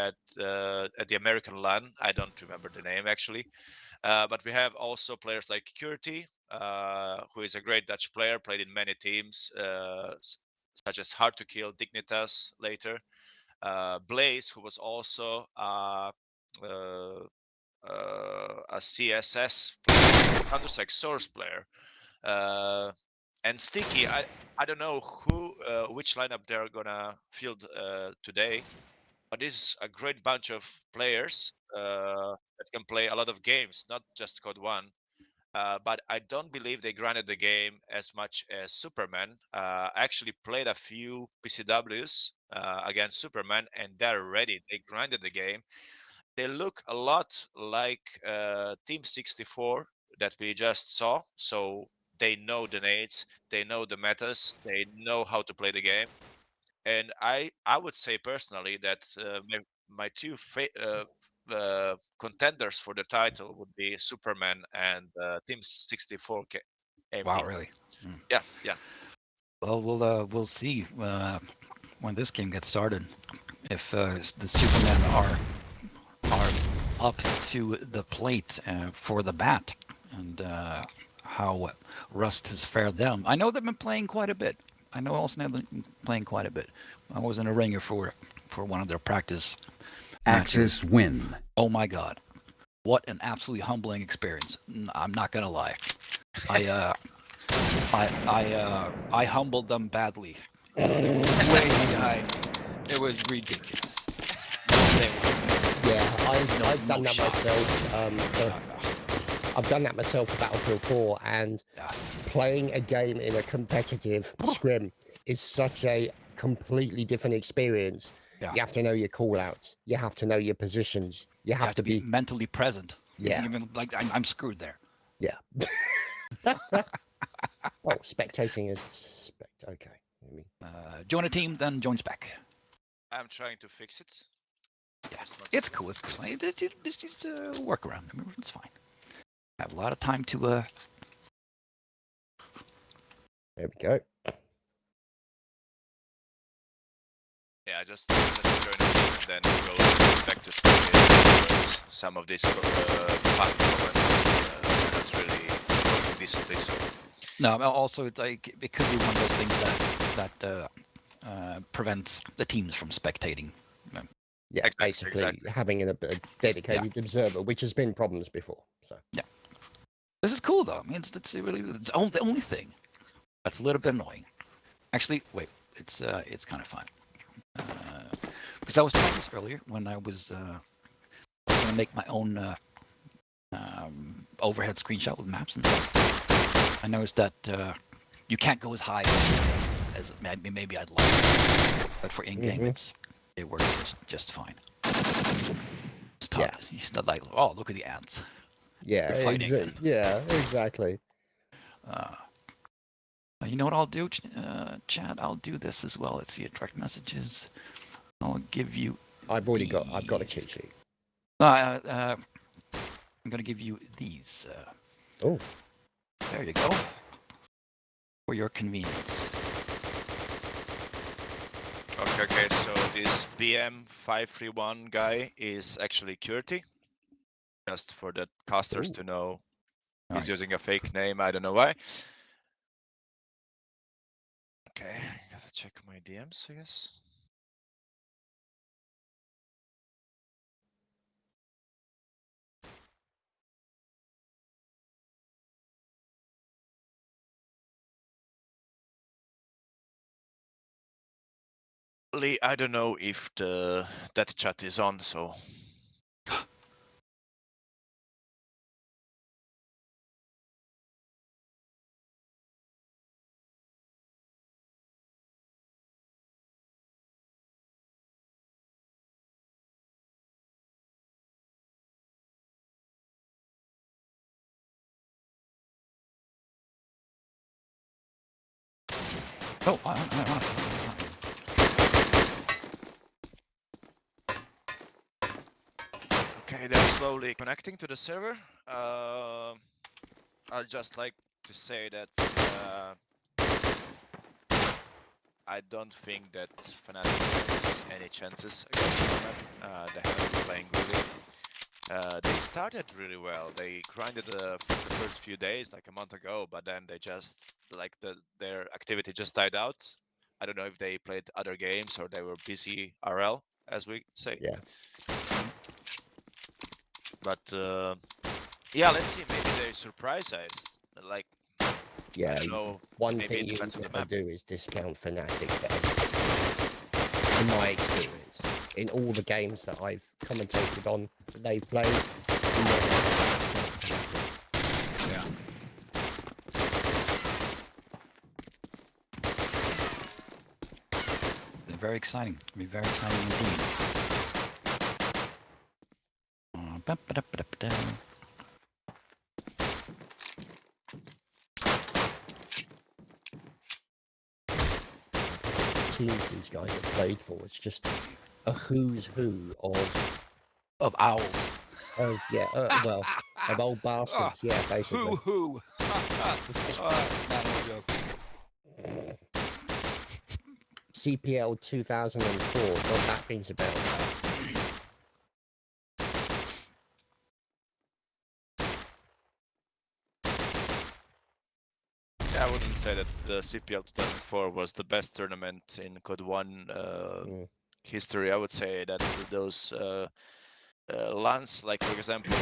at the American LAN. I don't remember the name actually, but we have also players like qwertYYY, who is a great Dutch player, played in many teams, such as Hard to Kill, Dignitas later. Blaze, who was also a CSS player, Counter-Strike Source player, and Sticky. I don't know which lineup they're gonna field today, but this is a great bunch of players that can play a lot of games, not just COD 1. But I don't believe they grinded the game as much as Superman. I actually played a few PCWs against Superman, and they're ready. They grinded the game. They look a lot like Team 64 that we just saw. So they know the nades, they know the metas, they know how to play the game. And I would say personally that my two contenders for the title would be Superman and Team 64 AMD. Wow, really? Mm. Yeah. Well, we'll see when this game gets started if the Supermen are up to the plate for the bat, and how Rust has fared them. I know they've been playing quite a bit. I know also they've been playing quite a bit. I was in a ringer for one of their practice Axis matches. win. Oh my God, what an absolutely humbling experience! I'm not gonna lie. I humbled them badly. They were way behind me. It was ridiculous. Yeah, I've done that myself. I've done that myself for Battlefield 4, and playing a game in a competitive scrim is such a completely different experience. Yeah. You have to know your call-outs. You have to know your positions. You have to be mentally present. Yeah. Even like I'm screwed there. Yeah. Oh, spectating is okay. Join a team, then join spec. I'm trying to fix it. Yeah, it's cool. It's cool. It's just a workaround. I mean, it's fine. I have a lot of time to. There we go. Yeah, just join the team and then go back to spec. Some of these fun comments not really decently. So. No, also it's like it could be one of those things that prevents the teams from spectating. Yeah, exactly. Having a dedicated observer, which has been problems before. So yeah, this is cool though. I mean, it's really the only thing that's a little bit annoying. Actually, wait, it's kind of fun because I was trying this earlier when I was going to make my own overhead screenshot with maps and stuff. I noticed that you can't go as high as maybe I'd like, but for in-game it works just fine. It's tough. Yeah. It's not like, oh, look at the ants. Yeah, exactly. You know what I'll do, Chad? I'll do this as well. Let's see, direct messages. I'll give you. I've got a cheat sheet. I'm going to give you these. Oh. There you go. For your convenience. Okay, so this BM531 guy is actually qwertYYY. Just for the casters to know. He's using a fake name, I don't know why. Okay, gotta check my DMs, I guess. I don't know if that chat is on, so. Oh, Okay, they're slowly connecting to the server. I'd just like to say that I don't think that Fnatic has any chances against Superman. They started really well. They grinded the first few days, like a month ago, but then they just like their activity just died out. I don't know if they played other games or they were busy RL, as we say. Yeah. But yeah, let's see. Maybe they surprise us. Like, I Yeah. don't know. One Maybe thing it you depends on the never map. do is discount Fnatic for anything. In my experience, in all the games that I've commentated on that they've played, never Yeah. Very exciting. It's gonna be very exciting indeed. Ba-ba-da-ba-da-ba-da. teams these guys have played for. It's just a who's who Of owls. yeah, well, of old bastards. Yeah, basically. Hoo. Not a joke. CPL 2004. What that means about that. Yeah, I wouldn't say that the CPL 2004 was the best tournament in Code 1 history. I would say that those LANs, like for example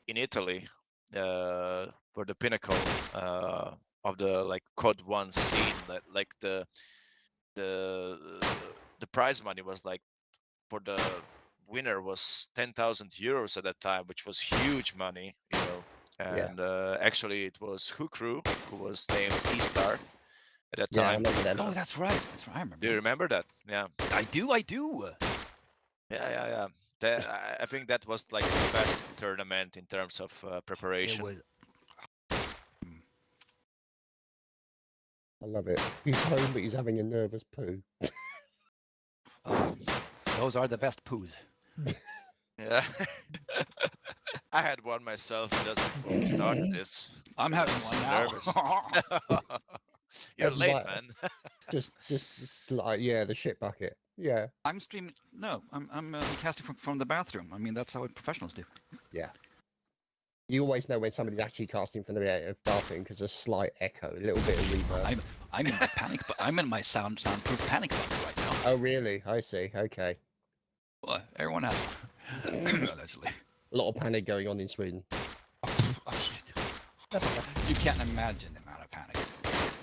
in Italy, were the pinnacle of the like Code 1 scene. That like the prize money was like for the winner was 10,000 euros at that time, which was huge money, you know. And actually, it was Hukru who was named E-Star at that Yeah, I time. remember that. Oh, that's right. That's right. I remember. Do you remember that? Yeah. I do. Yeah. I think that was like the best tournament in terms of preparation. It was. I love it. He's home, but he's having a nervous poo. Those are the best poos. Yeah. I had one myself just before we started this. I'm having one now. Nervous. You're late, man. just like the shit bucket. Yeah. I'm streaming. No, I'm casting from the bathroom. I mean, that's how professionals do. Yeah. You always know when somebody's actually casting from the bathroom because a slight echo, a little bit of reverb. I'm in my panic, but I'm in my soundproof panic button right now. Oh, really? I see. Okay. Well, everyone has one. Allegedly. A lot of panic going on in Sweden. Oh, shit. You can't imagine the amount of panic.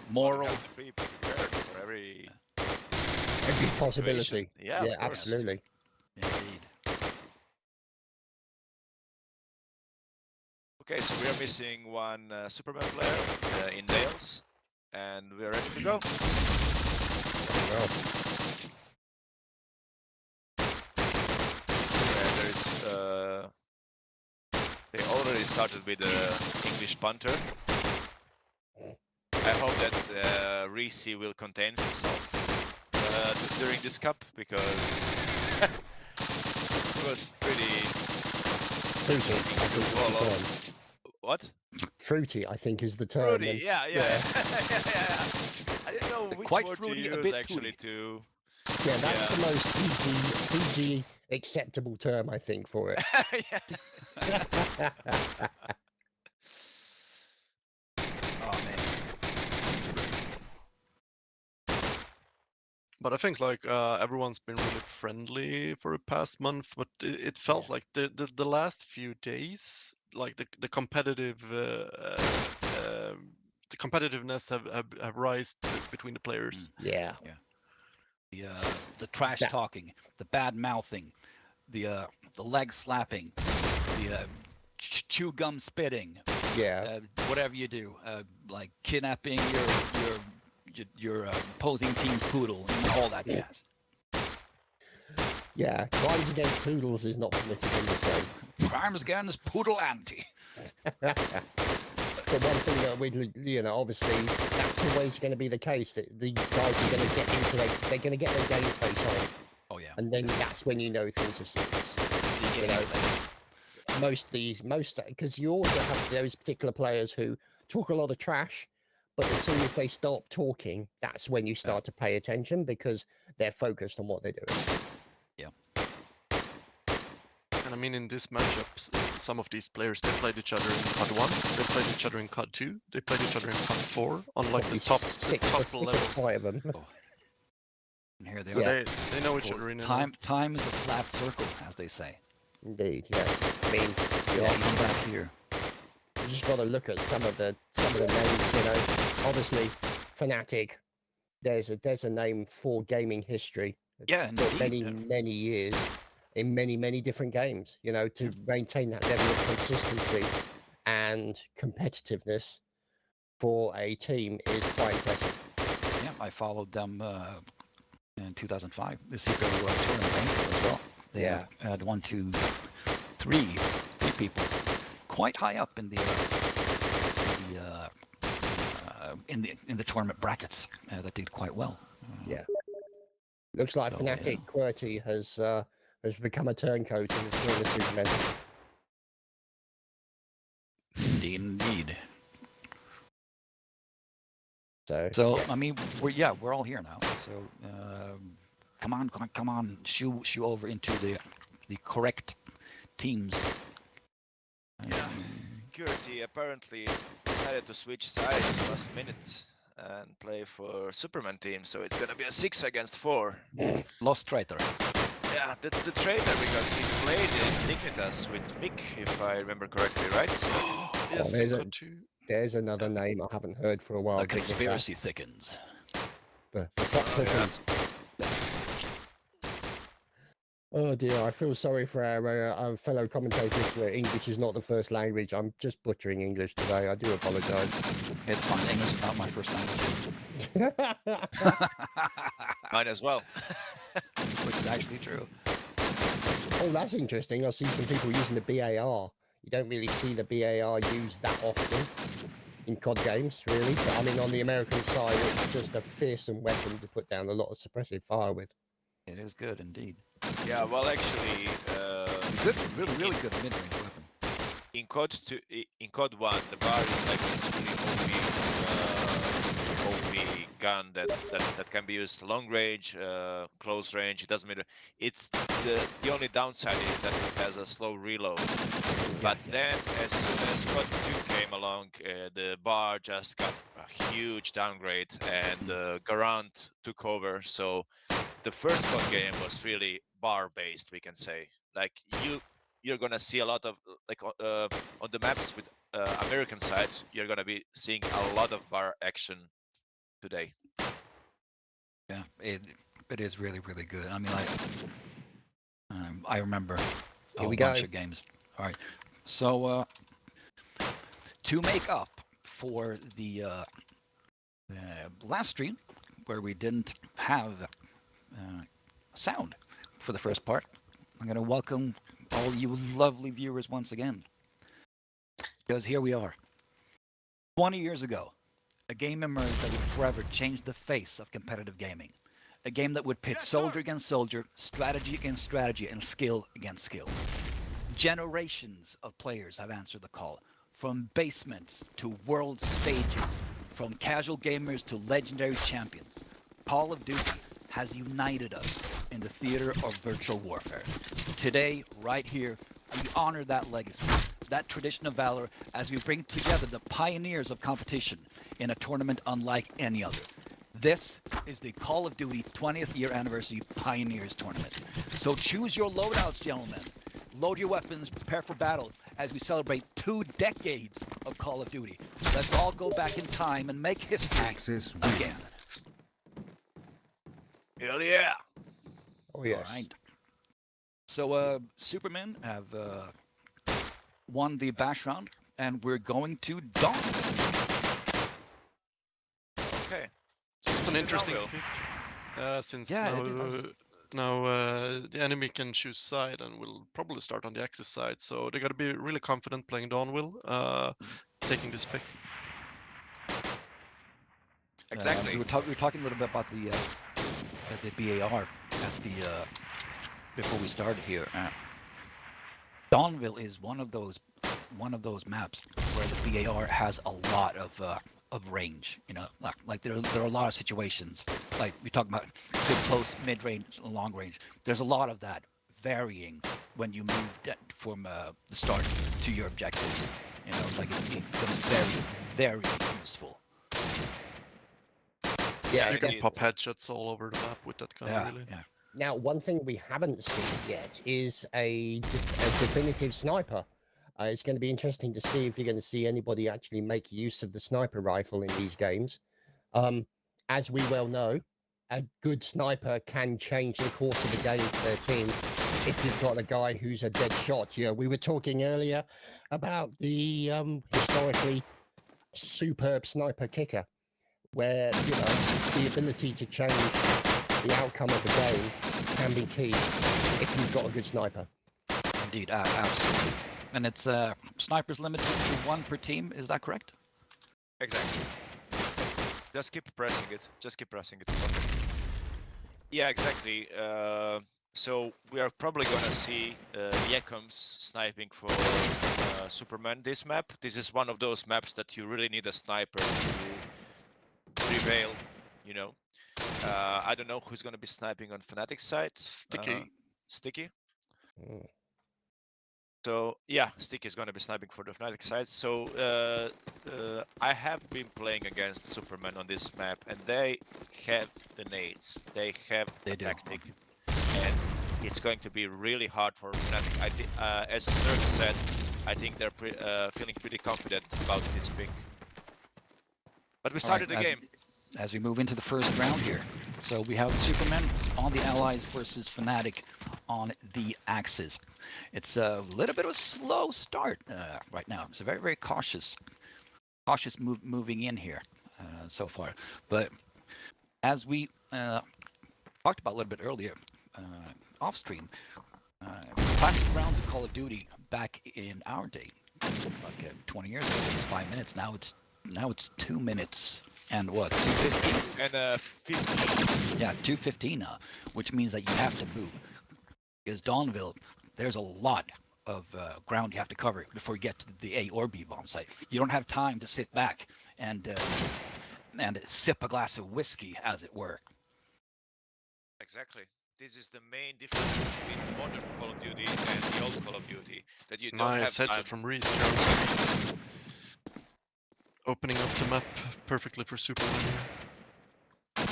Moral. You have to be prepared for every possibility. Yeah, Yeah, absolutely. Indeed. Okay, so we are missing one Superman player in Dales, and we are ready to go. Well, And there's they already started with the English punter. I hope that Reecey will contain himself during this cup because it was pretty fruity, I think is the term. What? Fruity, I think, is the term. Fruity, and- yeah. I didn't know which Quite word fruity, to a use bit actually tooty. to. Yeah, that's the most PG acceptable term, I think, for it. Yeah. Oh man. But I think like everyone's been really friendly for the past month, but it felt like the last few days, like the competitive the competitiveness have risen between the players. Yeah. The trash talking, the bad mouthing, the leg slapping, the chew gum spitting. Yeah. Whatever you do, like kidnapping your opposing team's poodle and all that jazz. Yeah, crimes against poodles is not permitted in this game. Crimes against poodle anti. But one thing that we, obviously, that's always going to be the case. That the guys are going to get into they're going to get their game face on. Oh yeah. And then that's when you know things are serious. You know, because you also have those particular players who talk a lot of trash, but as soon as they stop talking, that's when you start to pay attention because they're focused on what they're doing. Yeah. And I mean, in this matchup, some of these players, they played each other in CoD 1, they played each other in CoD 2, they played each other in CoD 4 on like the top level. Five of them. And here they So are. they know each other in and out. Time is a flat circle, as they say. Indeed, yes. I mean, We all come back here. you just got to look at some of the names. You know, obviously, Fnatic. There's a name for gaming history. Yeah, For indeed. many years in many different games. You know, to maintain that level of consistency and competitiveness for a team is quite impressive. Yeah, I followed them in 2005. The secret tournament as well. They had 1, 2, 3 people quite high up in the tournament brackets that did quite well. Yeah. Looks like So, Fnatic qwerty has become a turncoat in the Supermen. Indeed. So So I mean, we're all here now. So come on, shoo over into the correct teams. Yeah, qwerty apparently decided to switch sides last minute and play for Superman team, so it's gonna be a 6 against 4. Lost traitor. Yeah, the traitor, because he played in Dignitas with Mick, if I remember correctly, right? So, Yes, there's CoD 2. there's another name I haven't heard for a while. The conspiracy thickens. The fuck thickens. Oh dear, I feel sorry for our fellow commentators where English is not the first language. I'm just butchering English today. I do apologise. It's fine. English is not my first language. mine as well. Which is actually true. Oh, that's interesting. I see some people using the BAR. You don't really see the BAR used that often in COD games, really. But I mean, on the American side, it's just a fearsome weapon to put down a lot of suppressive fire with. It is good indeed. Yeah, well, actually, Good, really good mid-range weapon. in CoD 1, the bar is like this really OP gun that can be used long range, close range. It doesn't matter. It's the only downside is that it has a slow reload. But then, as soon as CoD 2 came along, the bar just got a huge downgrade, and Garant took over. So the first CoD game was really bar based, we can say. Like you're gonna see a lot of like on the maps with American sides, you're gonna be seeing a lot of bar action today. Yeah, it is really good. I mean, I remember Here we bunch go. of games. All right, so to make up for the last stream where we didn't have sound for the first part, I'm going to welcome all you lovely viewers once again. Because here we are. 20 years ago, a game emerged that would forever change the face of competitive gaming. A game that would pit soldier against soldier, strategy against strategy, and skill against skill. Generations of players have answered the call, from basements to world stages, from casual gamers to legendary champions. Call of Duty has united us in the theater of virtual warfare. Today, right here, we honor that legacy, that tradition of valor, as we bring together the pioneers of competition in a tournament unlike any other. This is the Call of Duty 20th year anniversary Pioneers Tournament. So choose your loadouts, gentlemen. Load your weapons, prepare for battle as we celebrate 2 decades of Call of Duty. Let's all go back in time and make history again. Hell yeah! Oh yes. All right. So Supermen have won the bash round, and we're going to Dawn. Okay. It's an interesting Will. pick. Since Yeah, it is. now the enemy can choose side and will probably start on the Axis side, so they got to be really confident playing Dawnwill, taking this pick. Exactly. We were talking a little bit about the BAR at the before we started here. Dawnwill is one of those maps where the BAR has a lot of range. You know, like there are a lot of situations. Like we talk about good close, mid range, long range. There's a lot of that varying when you moved from the start to your objectives. You know, it's like it becomes very, very useful. Yeah, You can indeed. pop headshots all over the map with that gun, really. Yeah. Now, one thing we haven't seen yet is a definitive sniper. It's going to be interesting to see if you're going to see anybody actually make use of the sniper rifle in these games. As we well know, a good sniper can change the course of the game for their team if you've got a guy who's a dead shot. You know, we were talking earlier about the historically superb sniper kicker, where, you know, the ability to change the outcome of the game can be key if you've got a good sniper. Indeed, absolutely. And it's snipers limited to 1 per team, is that correct? Exactly. Just keep pressing it. Just keep pressing it. Yeah, exactly. So we are probably gonna see Yekoms sniping for Superman this map. This is one of those maps that you really need a sniper to prevail, you know. I don't know who's gonna be sniping on Fnatic side. Sticky. Sticky. Mm. So yeah, Sticky is gonna be sniping for the Fnatic side. So I have been playing against Superman on this map, and they have the nades. They have the tactic, and it's going to be really hard for Fnatic. As Third said, I think they're feeling pretty confident about this pick. But we started the game. As we move into the first round here. So we have Superman on the Allies versus Fnatic on the Axis. It's a little bit of a slow start right now. It's a very, very cautious moving in here so far. But as we talked about a little bit earlier off stream, classic rounds of Call of Duty back in our day, like 20 years ago, it was 5 minutes. Now it's 2 minutes. And what, 2:15? And 15. Yeah, 2:15 now, which means that you have to move. Because Dawnville, there's a lot of ground you have to cover before you get to the A or B bomb site. You don't have time to sit back and sip a glass of whiskey, as it were. Exactly. This is the main difference between modern Call of Duty and the old Call of Duty. That you don't Nice have time. headshot from Reecey. Opening up the map perfectly for Superman here.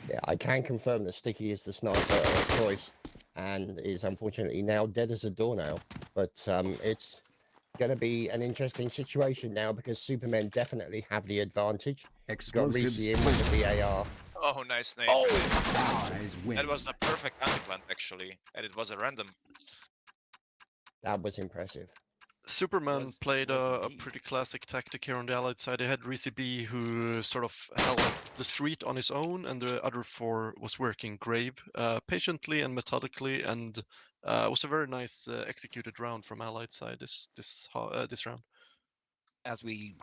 Yeah, I can confirm that Sticky is the sniper of choice and is unfortunately now dead as a doornail. But it's going to be an interesting situation now because Supermen definitely have the advantage. Got Explosives. Reecey in with the VAR. Oh, nice name. Allies win. That was the perfect anti-plant actually, and it was a random. That was impressive. Superman played a indeed. pretty classic tactic here on the Allied side. They had Reecey B, who sort of held the street on his own, and the other 4 was working grave patiently and methodically, and was a very nice executed round from Allied side this round. As we,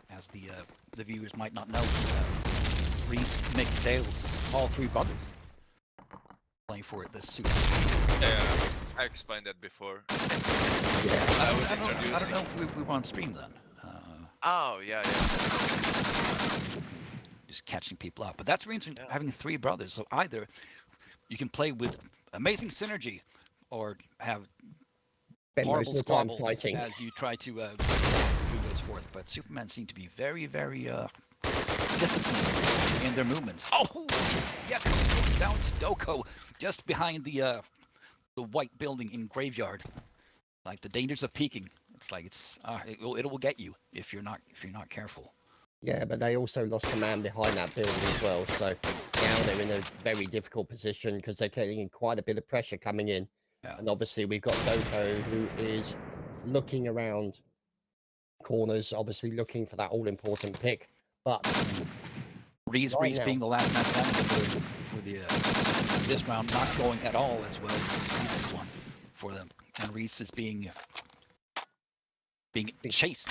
as the viewers might not know, Reece, Mick, Dales, all 3 brothers playing for this Super. Yeah, I explained that before. Yeah. I was I don't introducing. know if we were on stream then. Oh yeah. Just catching people up. But that's the reason Yeah. having 3 brothers. So either you can play with amazing synergy, or have Spend most horrible of the time squabbles fighting. as you try to do those forth. But Superman seem to be very, very disciplined in their movements. Oh, yeah, down to doekoe, just behind the white building in Graveyard. Like the dangers of peeking. It's like it will get you if you're not careful. Yeah, but they also lost a man behind that building as well. So now they're in a very difficult position because they're getting quite a bit of pressure coming in. Yeah. And obviously we've got doekoe who is looking around corners, obviously looking for that all-important pick. But Reece now- being the last man standing for the this round, not going at all as well as the previous one for them, and Reece is being chased.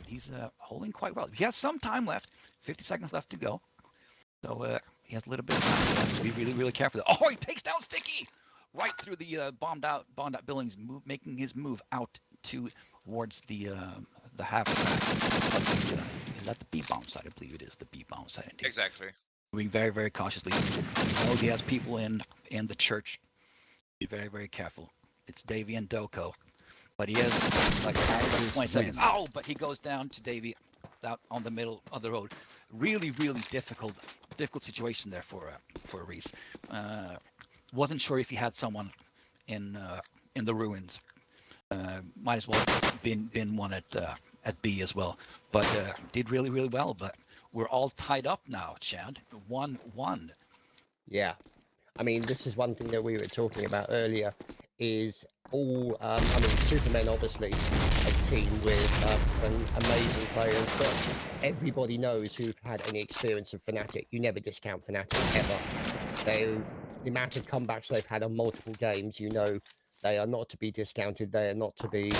He's holding quite well. He has some time left, 50 seconds left to go, so he has a little bit of time. He has to be really, really careful. Oh, he takes down Sticky right through the bombed out buildings, making his move out towards the half track. Is that the B bomb side? I believe it is the B bomb side. Indeed. Exactly. moving very, very cautiously. He knows he has people in the church. Be very, very careful. It's Davy and doekoe. But he has like 20 seconds. Oh, but he goes down to Davy out on the middle of the road. Really, really difficult situation there for Reecey. Wasn't sure if he had someone in the ruins. Might as well have been one at B as well. But did really, really well. But we're all tied up now, Chad. 1-1. Yeah. I mean, this is one thing that we were talking about earlier, is all, I mean, Supermen obviously a team with amazing players, but everybody knows who've had any experience of Fnatic. You never discount Fnatic, ever. The amount of comebacks they've had on multiple games, you know, they are not to be discounted. They are not to be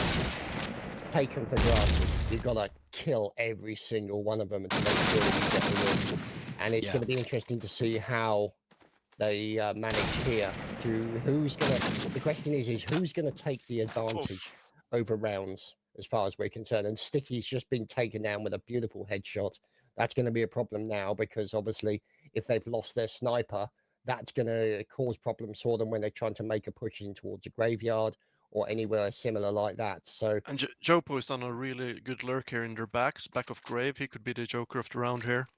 taken for granted. You've got to kill every single one of them to make sure you get the win. And it's going to be interesting to see how they manage here. The question is who's going to take the advantage over rounds as far as we're concerned. And Sticky's just been taken down with a beautiful headshot. That's going to be a problem now, because obviously if they've lost their sniper, that's going to cause problems for them when they're trying to make a push in towards a graveyard or anywhere similar like that. So, and joepoe is on a really good lurk here in their back of grave. He could be the joker of the round here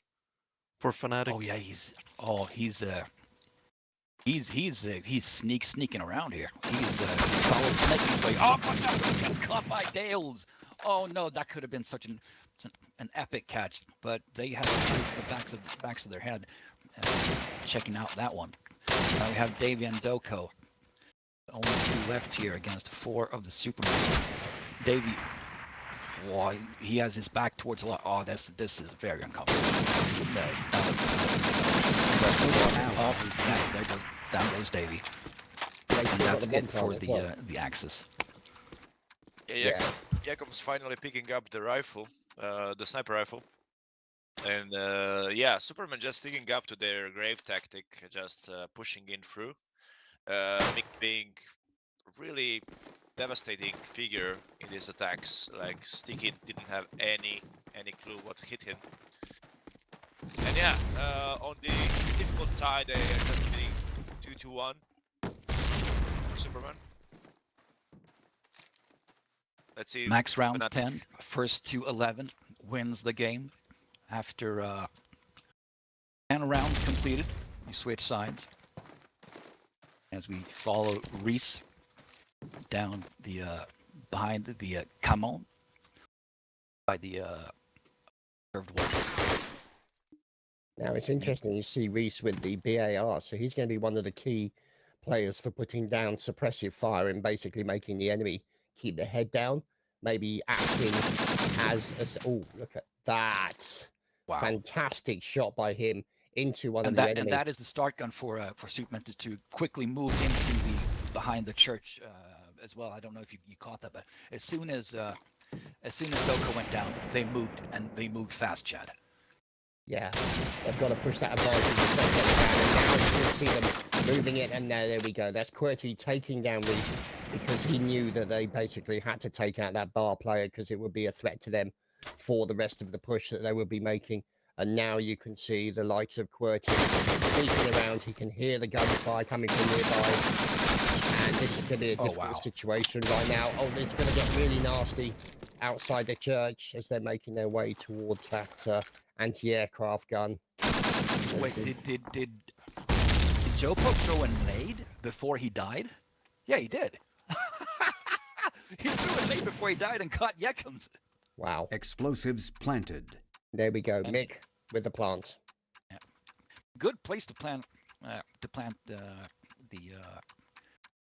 for Fnatic. Oh yeah, he's sneaking around here. He's solid snaking play. Oh, but no, he gets caught by Dales. Oh no, that could have been such an epic catch, but they have the backs of their head. Checking out that one. Now we have Davy and doekoe. Only 2 left here against 4 of the Supermen. Davy, oh, he has his back towards a lot. Oh, this is very uncomfortable. No. Down goes Davy. And that's it for the Axis. Yeah, Yekoms finally picking up the rifle, the sniper rifle. And yeah, Superman just sticking up to their grave tactic, just pushing in through. Mick being really devastating figure in these attacks. Like Sticky didn't have any clue what hit him. And yeah, on the difficult side, they are just winning 2-1 for Superman. Let's see. Max rounds 10, first to 11 wins the game. After 10 rounds completed, we switch sides as we follow Reecey down the behind the Camon by the curved wall. Now it's interesting you see Reecey with the BAR, so he's going to be one of the key players for putting down suppressive fire and basically making the enemy keep their head down. Maybe acting as oh, look at that. Wow. Fantastic shot by him into one of the enemy. And that is the start gun for Superman to quickly move into the behind the church as well. I don't know if you caught that, but as soon as doekoe went down, they moved fast, Chad. Yeah, they've got to push that advantage as best they can, and now you can see them moving it, and now there we go. That's qwertY taking down Reecey, because he knew that they basically had to take out that bar player because it would be a threat to them for the rest of the push that they would be making. And now you can see the likes of qwertY sneaking around. He can hear the gunfire coming from nearby, and this is going to be a difficult situation right now. Oh, it's going to get really nasty outside the church as they're making their way towards that anti-aircraft gun. Wait, did joepoe throw a nade before he died? Yeah, he did. He threw a nade before he died and caught Yekoms. Wow. Explosives planted. There we go, Mick with the plants. Yeah. Good place to plant the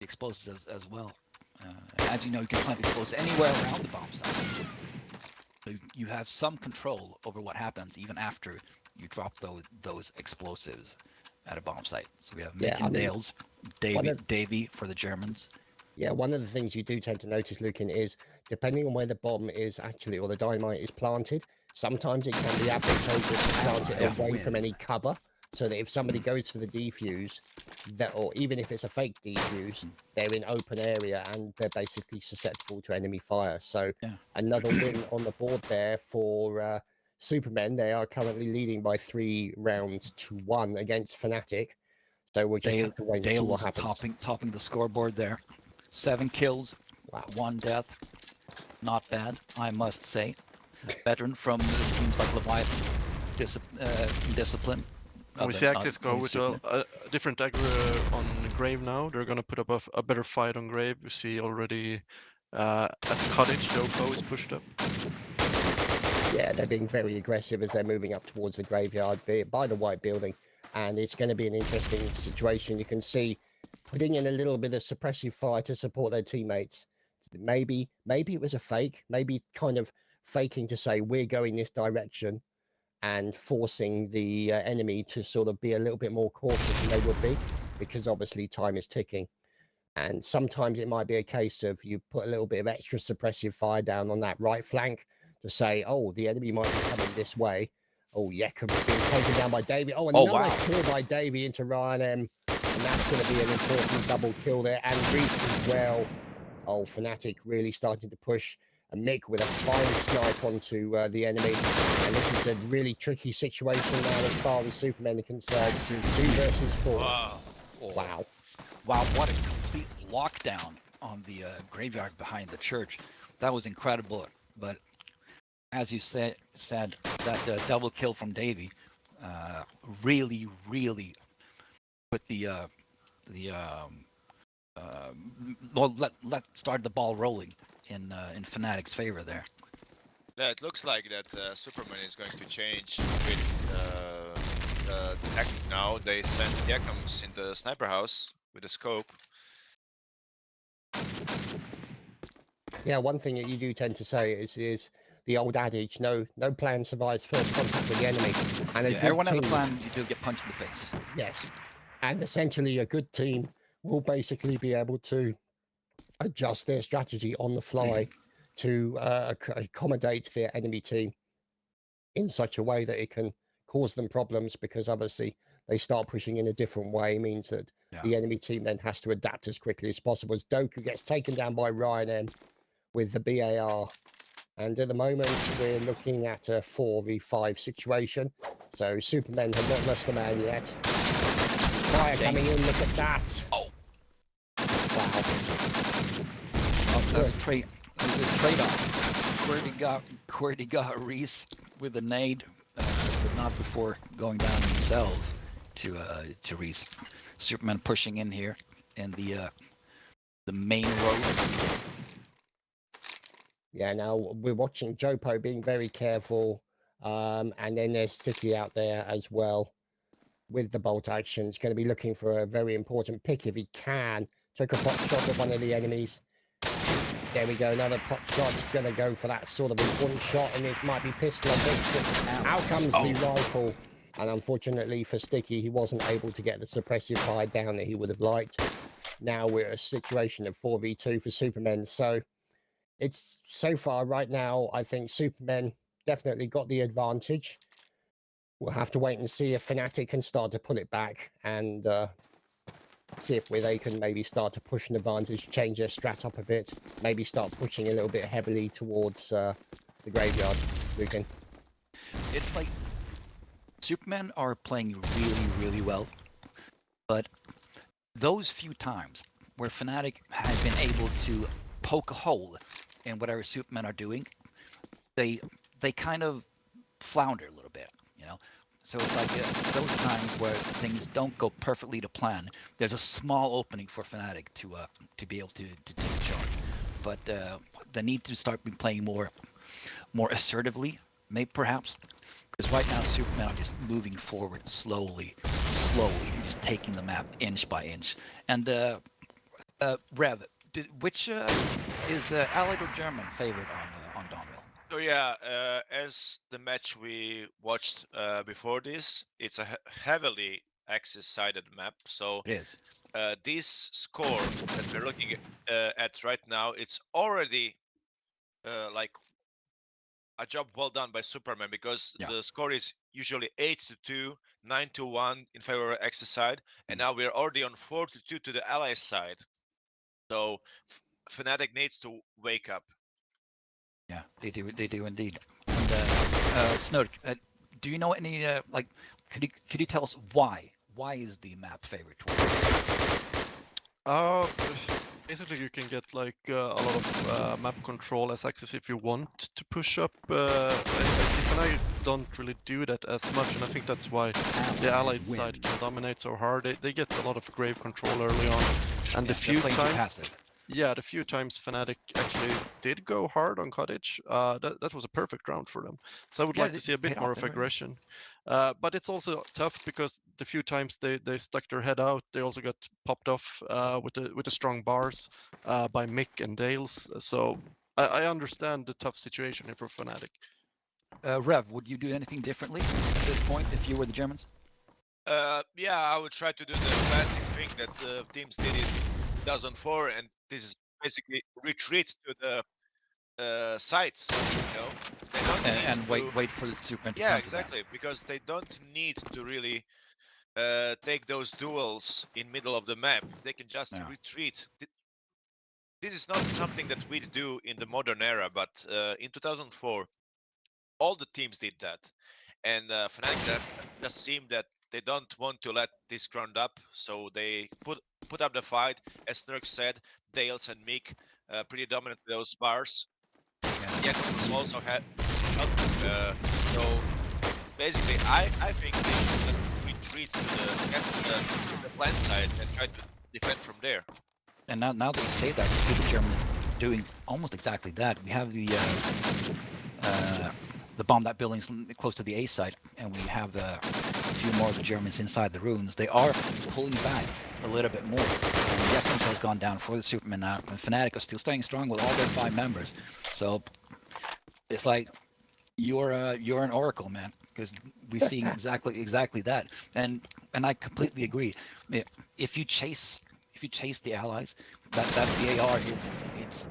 explosives as well. As you know, you can plant explosives anywhere around the bomb site. So you have some control over what happens even after you drop those explosives at a bomb site. So we have Mick and Dales, Davy for the Germans. Yeah, one of the things you do tend to notice, Lucan, is depending on where the bomb is actually, or the dynamite is planted, sometimes it can be advantageous to plant it away from any cover, so that if somebody goes for the defuse, or even if it's a fake defuse, they're in open area and they're basically susceptible to enemy fire. So another win on the board there for Supermen, they are currently leading by 3-1 against Fnatic. So we'll just have to wait and see what Dale's happens. topping the scoreboard there. 7 kills, Wow. 1 death. Not bad, I must say. Veteran from teams like Leviathan. Discipline. We see Axis go with a different aggro on Grave now. They're gonna put up a better fight on Grave. We see already at the cottage, doekoe is pushed up. Yeah, they're being very aggressive as they're moving up towards the graveyard by the white building. And it's going to be an interesting situation. You can see putting in a little bit of suppressive fire to support their teammates. Maybe it was a fake, maybe kind of faking to say we're going this direction and forcing the enemy to sort of be a little bit more cautious than they would be, because obviously time is ticking. And sometimes it might be a case of you put a little bit of extra suppressive fire down on that right flank to say, oh, the enemy might be coming this way. Oh, Yekoms being taken down by davy. Oh, another kill by davy into Ryanm. And that's going to be an important double kill there. And Reecey as well. Oh, Fnatic really starting to push. And Mick with a fine snipe onto the enemy. And this is a really tricky situation now as far as Supermen are concerned. 2 versus 4. Wow. Wow. Wow, what a complete lockdown on the graveyard behind the church. That was incredible. But as you said that double kill from davy really put let start the ball rolling in Fnatic's favor there. Yeah, it looks like that Superman is going to change with the tactic now. They sent Yekoms in the sniper house with a scope. Yeah, one thing that you do tend to say is the old adage, no plan survives first contact with the enemy. And Everyone has a plan, you do get punched in the face. Yes. And essentially a good team will basically be able to adjust their strategy on the fly to accommodate their enemy team in such a way that it can cause them problems, because obviously they start pushing in a different way, means that the enemy team then has to adapt as quickly as possible. As doekoe gets taken down by Ryanm with the BAR. And at the moment, we're looking at a 4v5 situation. So Supermen have not lost a man yet. Fire coming in, look at that. Oh. Wow. There's a trade-off. qwertYYY got Reecey with a nade, but not before going down himself to Reecey. Superman pushing in here in the main road. Yeah, now we're watching joepoe being very careful. And then there's Sticky out there as well with the bolt action. He's going to be looking for a very important pick if he can. Took a pot shot at one of the enemies. There we go, another pot shot. Going to go for that sort of important shot, and it might be pistol on Victor. Out comes the rifle. And unfortunately for Sticky, he wasn't able to get the suppressive fire down that he would have liked. Now we're at a situation of 4v2 for Supermen. So it's so far right now, I think Supermen definitely got the advantage. We'll have to wait and see if Fnatic can start to pull it back and see if they can maybe start to push an advantage, change their strat up a bit, maybe start pushing a little bit heavily towards the graveyard. Lucan. It's like Supermen are playing really well, but those few times where Fnatic has been able to poke a hole in whatever Supermen are doing, they kind of flounder a little bit, you know. So it's like those times where things don't go perfectly to plan, there's a small opening for Fnatic to be able to take charge. But they need to start playing more assertively, maybe perhaps, because right now Supermen are just moving forward slowly, and just taking the map inch by inch. And Rev, which is Allied or German favored on Donville? So yeah, as the match we watched before this, it's a heavily Axis-sided map. So It is. this score that we're looking at right now, it's already like a job well done by Superman, because the score is usually 8-2, 9-1 in favor of Axis side, and now we're already on 4-2 to the Ally side. So Fnatic needs to wake up. Yeah, they do indeed. And Snowd, do you know any like? Could you tell us why? Why is the map favored towards? Basically, you can get like a lot of map control as access if you want to push up. I see Fnatic don't really do that as much, and I think that's why the allied side can dominate so hard. They get a lot of grave control early on, and the few times. Yeah, the few times Fnatic actually did go hard on Cottage, that was a perfect round for them. So I would like to see a bit more of aggression. But it's also tough because the few times they stuck their head out, they also got popped off with the strong bars by Mick and Dales. So I understand the tough situation here for Fnatic. Rev, would you do anything differently at this point if you were the Germans? Yeah, I would try to do the classic thing that teams did in 2004, and this is basically retreat to the sites. You know, they don't and wait for the Superman to yeah, come exactly, to them. because they don't need to really take those duels in middle of the map. They can just retreat. This is not something that we do in the modern era, but in 2004, all the teams did that. And Fnatic just seemed that they don't want to let this ground up, so they put up the fight. As Nurk said, Dales and Mick pretty dominant with those bars. Yekoms also had so basically I think they should just retreat to the plant side and try to defend from there. And now that you say that, we see the Germans doing almost exactly that. We have the bomb that building's close to the A site, and we have the two more of the Germans inside the ruins. They are pulling back a little bit more. And Yekoms has gone down for the Superman now, and Fnatic are still staying strong with all their 5 members. So it's like you're an oracle, man, because we're seeing exactly that. And I completely agree. If you chase the allies, that VAR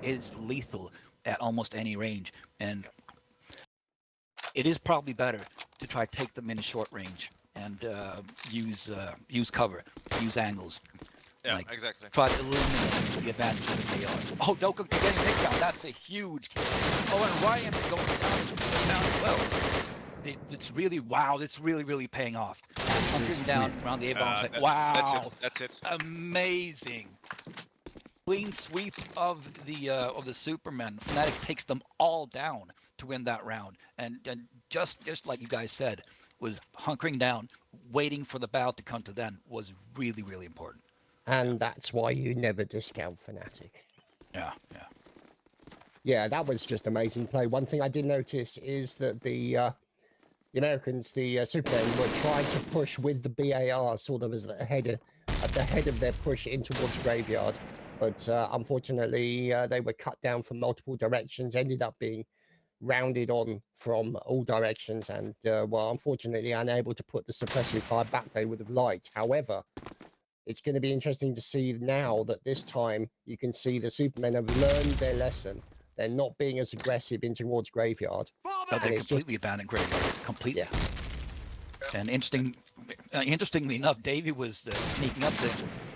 is lethal at almost any range, and it is probably better to try to take them in short range and use cover, use angles. Yeah, exactly. Try to eliminate the advantage of the VAR. Oh, doekoe getting Mick down. That's a huge kill. Oh, and Ryanm is going down as well. It's really, wow, it's really paying off. Hunkering down around the A-bomb. Wow. That's it. Amazing. Clean sweep of the Supermen. Fnatic takes them all down to win that round. And just like you guys said, was hunkering down, waiting for the battle to come to them was really important. And that's why you never discount Fnatic. Yeah, that was just amazing play. One thing I did notice is that the Americans, the Supermen, were trying to push with the BAR sort of as at the head of their push in towards Graveyard. But unfortunately, they were cut down from multiple directions, ended up being rounded on from all directions, and well, unfortunately, unable to put the suppressive fire back they would have liked. However, it's going to be interesting to see now that this time you can see the Supermen have learned their lesson. They're not being as aggressive in towards Graveyard. But they completely abandoned Graveyard. Completely. Yeah. And interestingly enough, Davy was sneaking up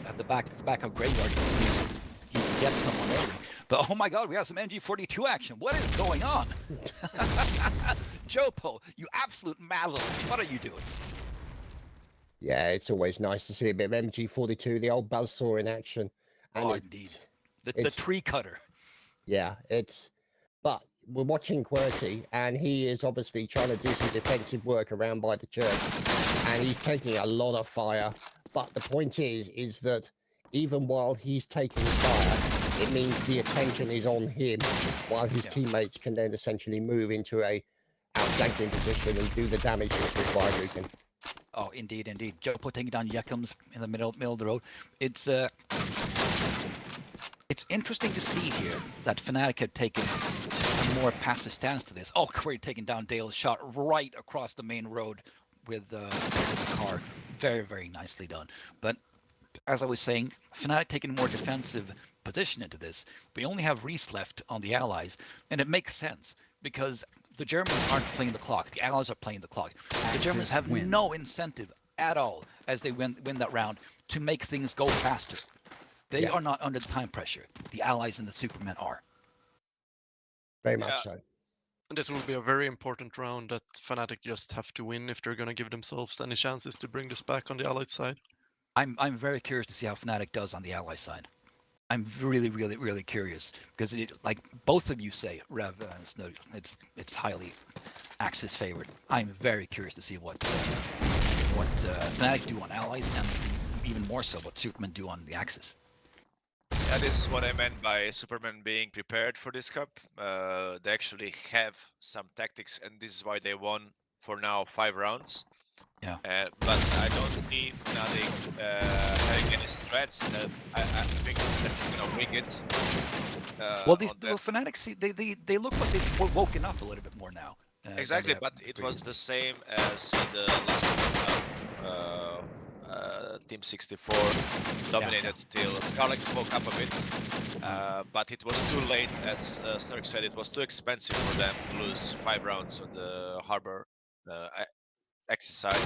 at the back of Graveyard. He could get someone early. But oh my God, we have some MG42 action. What is going on? joepoe, you absolute madman. What are you doing? Yeah, it's always nice to see a bit of MG42, the old buzzsaw in action. And indeed. The tree cutter. Yeah, but we're watching qwertYYY, and he is obviously trying to do some defensive work around by the church, and he's taking a lot of fire. But the point is that even while he's taking fire, it means the attention is on him, while his teammates can then essentially move into a outflanking position and do the damage that's required with him. Oh, indeed. joepoe taking down Yekoms in the middle of the road. It's interesting to see here that Fnatic have taken a more passive stance to this. Oh, qwertYYY taking down Dale's shot right across the main road with the car. Very nicely done. But as I was saying, Fnatic taking a more defensive position into this. We only have Reecey left on the allies, and it makes sense because the Germans aren't playing the clock. The allies are playing the clock. The Germans have no incentive at all as they win that round to make things go faster. They are not under time pressure. The allies and the Supermen are. Very much so. And this will be a very important round that Fnatic just have to win if they're going to give themselves any chances to bring this back on the Allied side. I'm very curious to see how Fnatic does on the Ally side. I'm really curious because like both of you say, Rev, it's highly Axis favored. I'm very curious to see what Fnatic do on Allies and even more so what Supermen do on the Axis. Yeah, this is what I meant by Superman being prepared for this cup. They actually have some tactics, and this is why they won for now 5 rounds. Yeah. But I don't see Fnatic having any strats that I think that they're gonna wing it. Well, Fnatic, see, they look like they've woken up a little bit more now. Exactly, but it was the same as the last Team 64 dominated till Scarlet spoke up a bit, but it was too late. As Snurk said, it was too expensive for them to lose 5 rounds on the Harbor exercise,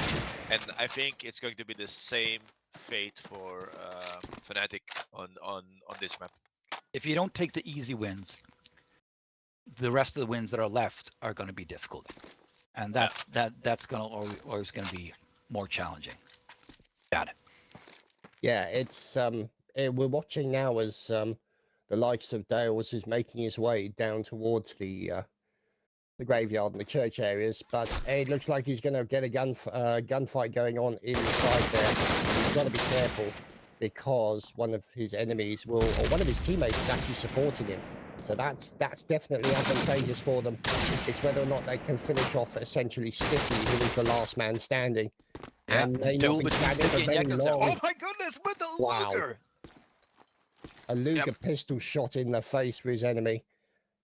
and I think it's going to be the same fate for Fnatic on this map. If you don't take the easy wins, the rest of the wins that are left are going to be difficult, and that's going to always going to be more challenging. Got it. Yeah, it's we're watching now as the likes of Dales is making his way down towards the graveyard and the church areas, but it looks like he's going to get a gunfight going on inside there. He's got to be careful because one of his enemies or one of his teammates is actually supporting him. So that's definitely advantageous for them. It's whether or not they can finish off essentially Sticky, who is the last man standing. Yeah, And they duel not be between standing for Sticky and very Yekoms. long. Oh my goodness, with the Wow. Luger! A Luger pistol shot in the face for his enemy.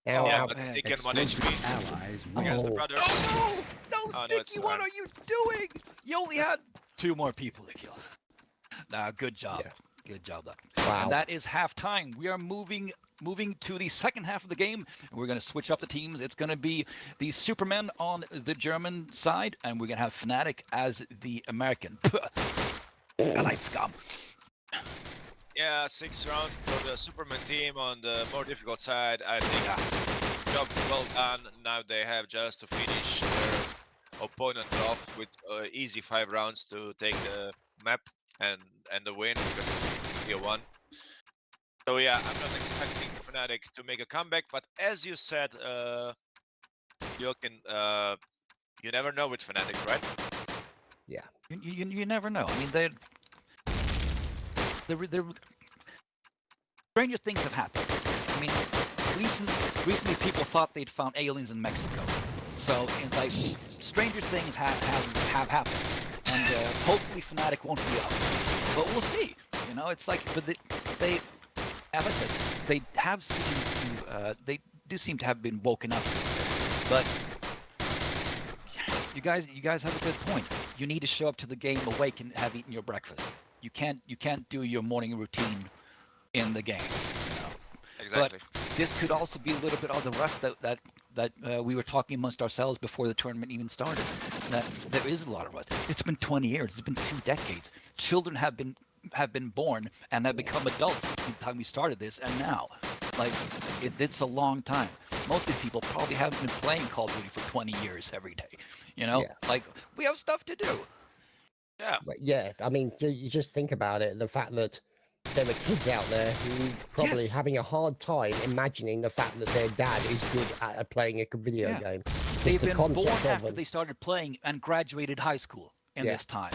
Now, Yeah, out- but Sticky and 1 HP allies against the Oh. brothers. Oh no! No, Oh, no, Sticky, it's what fine. are you doing? You only had 2 more people to kill. Nah, good job. Yeah. Good job, Doc. Wow. And that is halftime. We are moving to the second half of the game. We're going to switch up the teams. It's going to be the Supermen on the German side, and we're going to have Fnatic as the American. I like scum. Yeah, 6 rounds for the Superman team on the more difficult side. I think job well done. Now they have just to finish their opponent off with easy 5 rounds to take the map and the win because it's tier 1. So yeah, I'm not expecting Fnatic to make a comeback, but as you said, you never know with Fnatic, right? You never know. I mean, they're stranger things have happened. I mean, recently people thought they'd found aliens in Mexico. So it's like stranger things have happened, and hopefully Fnatic won't be up. But we'll see. You know, it's like, but they as I said, they have seemed to they do seem to have been woken up. But you guys have a good point. You need to show up to the game awake and have eaten your breakfast. You can't do your morning routine in the game. You know? Exactly. But this could also be a little bit of the rust that we were talking amongst ourselves before the tournament even started. That there is a lot of rust. It's been 20 years. It's been 2 decades. Children have been born and have become adults from the time we started this, and now, like, it's a long time. Most of these people probably haven't been playing Call of Duty for 20 years every day. You know, like, we have stuff to do. Yeah. But yeah, I mean, you just think about it, the fact that there are kids out there who probably Yes. having a hard time imagining the fact that their dad is good at playing a video Yeah. game. They've the been born concept of after them. they started playing and graduated high school in Yeah. this time.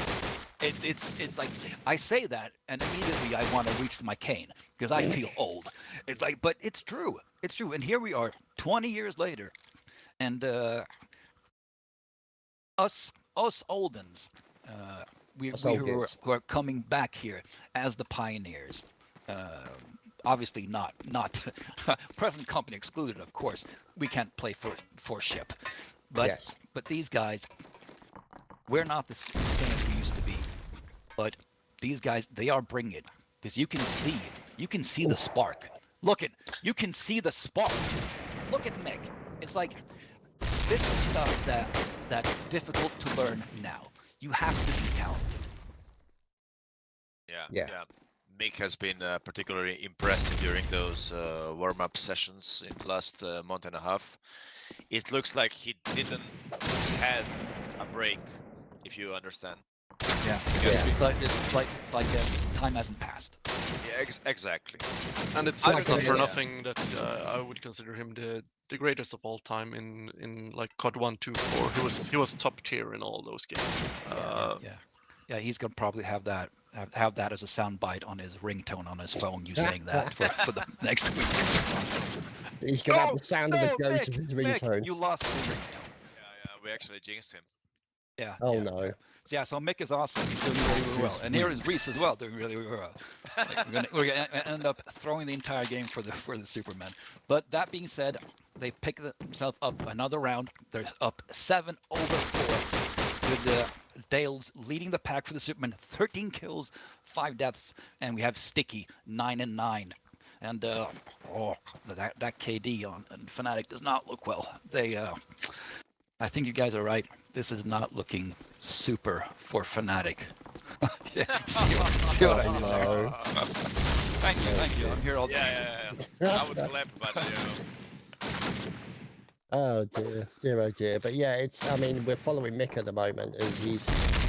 It's like, I say that and immediately I want to reach for my cane because I feel old. It's like, but it's true. It's true. And here we are 20 years later, and us oldens, we Us who old are, kids. who are coming back here as the pioneers. Obviously not present company excluded, of course. We can't play for ship, but Yes. but these guys, we're not the same as we used to be. But these guys, they are bringing it because you can see the spark. You can see the spark. Look at Mick. It's like, this is stuff that's difficult to learn now. You have to be talented. Yeah. Yeah. Yeah. Mick has been particularly impressive during those warm-up sessions in the last month and a half. It looks like he didn't had a break, if you understand. Yeah. Yeah. It's like time hasn't passed. Yeah, exactly. And it's I not would for say, yeah. nothing that I would consider him the greatest of all time in like COD 1, 2, 4. He was top tier in all those games. Yeah, he's gonna probably have that as a soundbite on his ringtone on his phone. You saying that for the next week. He's gonna have the sound of the No, goat Mick, of his Mick, ringtone. you lost the ringtone. Yeah, we actually jinxed him. Yeah. Oh yeah. no. Yeah, so Mick is awesome. He's doing really well, and here is Reece as well, doing really well. Like, we're gonna end up throwing the entire game for the Supermen. But that being said, they pick themselves up another round. They're up 7-4 with the Dales leading the pack for the Supermen. 13 kills, 5 deaths, and we have Sticky 9-9. And that KD on Fnatic does not look well. I think you guys are right. This is not looking super for Fnatic. Yeah, see what I did there? No. Thank you. I'm here all day. Yeah. I would clap, but Oh dear. But yeah, I mean, we're following Mick at the moment as he's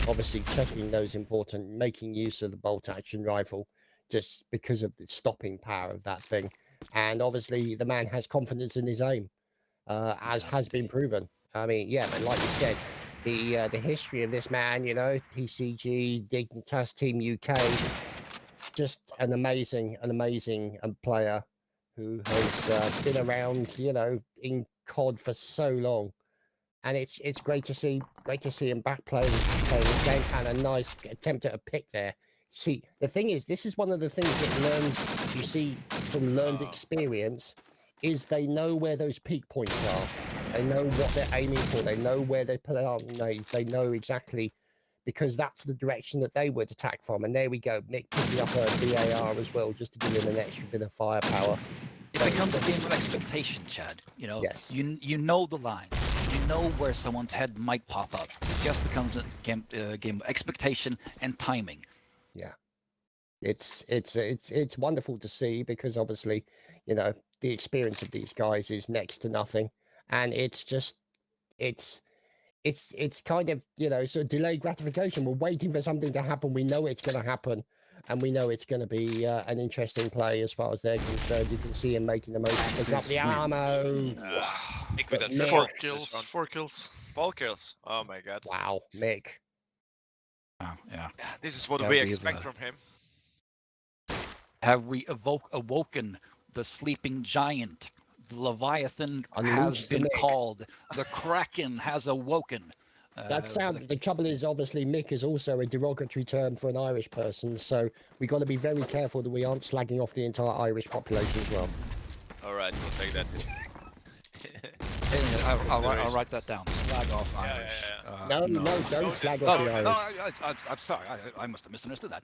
obviously checking those important, making use of the bolt action rifle just because of the stopping power of that thing. And obviously the man has confidence in his aim, as has been proven. I mean, yeah, but like you said, the history of this man, you know, PCG, Dignitas Team UK, just an amazing player who has been around, you know, in COD for so long, and it's great to see him back playing his game, and a nice attempt at a pick there. See, the thing is, this is one of the things that you see from learned experience, is they know where those peak points are. They know what they're aiming for. They know where they put out nades. They know exactly, because that's the direction that they would attack from. And there we go, Mick picking up a VAR as well, just to give him an extra bit of firepower. It becomes a game of expectation, Chad. You know, Yes. you know the lines. You know where someone's head might pop up. It just becomes a game of expectation and timing. Yeah, it's wonderful to see, because obviously, you know, the experience of these guys is next to nothing, and it's kind of, you know, sort of delayed gratification. We're waiting for something to happen. We know it's going to happen, and we know it's going to be an interesting play as far as they're concerned. You can see him making the most to pick up the ammo. Mick with that Mick. 4 shot kills. just 4 kills. 4 kills. Oh my god. Wow, Mick. Oh, yeah. This is what Yeah, we we've, expect from him. Have we awoken the sleeping giant? The Leviathan has Unleash the been Mick. called. The Kraken has awoken. The trouble is, obviously, Mick is also a derogatory term for an Irish person, so we got to be very careful that we aren't slagging off the entire Irish population as well. All right, we'll take that. I'll write that down. Slag off Irish. No, don't slag off the Irish. I'm sorry. I must have misunderstood that.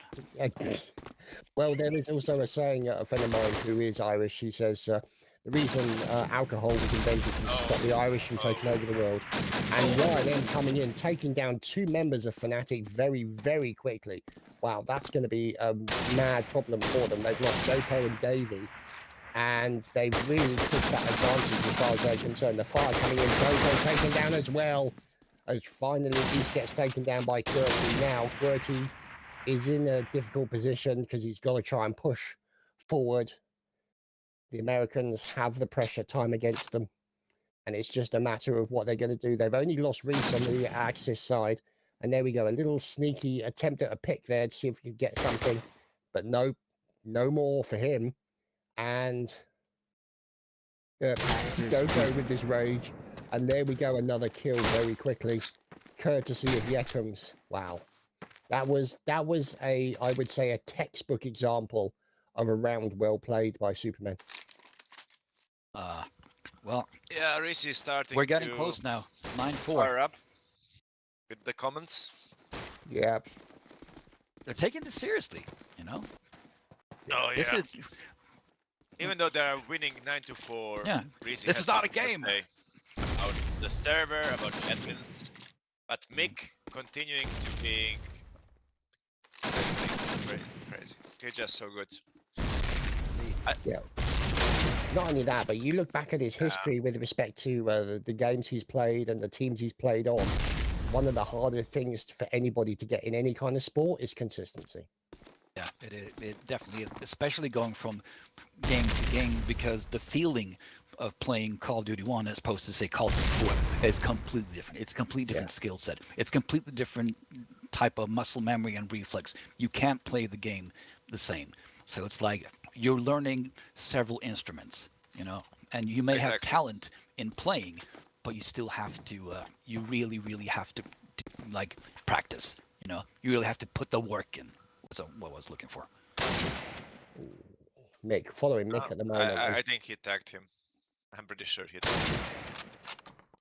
Well, there is also a saying, a friend of mine who is Irish, he says, the reason alcohol was invented was to stop the Irish from taking over the world. And Ryanm coming in, taking down 2 members of Fnatic very, very quickly. Wow, that's going to be a mad problem for them. They've lost joepoe and davy, and they've really took that advantage as far as they're concerned. The fire coming in, joepoe taken down as well, as finally this gets taken down by qwertYYY. Now, qwertYYY is in a difficult position because he's got to try and push forward. The Americans have the pressure time against them, and it's just a matter of what they're going to do. They've only lost Reece on the Axis side, and there we go. A little sneaky attempt at a pick there to see if we could get something, but no more for him. And doekoe with this rage, and there we go, another kill very quickly, courtesy of Yekoms. Wow, that was I would say a textbook example of a round well played by Supermen. Well, Yeah, Reecey is starting. we're getting to close now. 9-4. Fire up with the comments. Yeah, They're taking this seriously, you know. Oh This is Even though they're winning 9-4, Yeah, Reecey this has is not a something to game. say about the server, about the admins, but Mick continuing to being crazy. He's just so good. Not only that, but you look back at his Yeah. history with respect to the games he's played and the teams he's played on. One of the hardest things for anybody to get in any kind of sport is consistency. Yeah, it definitely is, especially going from game to game, because the feeling of playing Call of Duty 1 as opposed to, say, Call of Duty 4 is completely different. It's a completely different skill set. It's completely different type of muscle memory and reflex. You can't play the game the same. So it's like you're learning several instruments, you know, and you may have Exactly. talent in playing, but you still have to, you really, really have to like practice, you know, you really have to put the work in. So what I was looking for. Mick, following Mick at the moment. I think he tagged him. I'm pretty sure he did.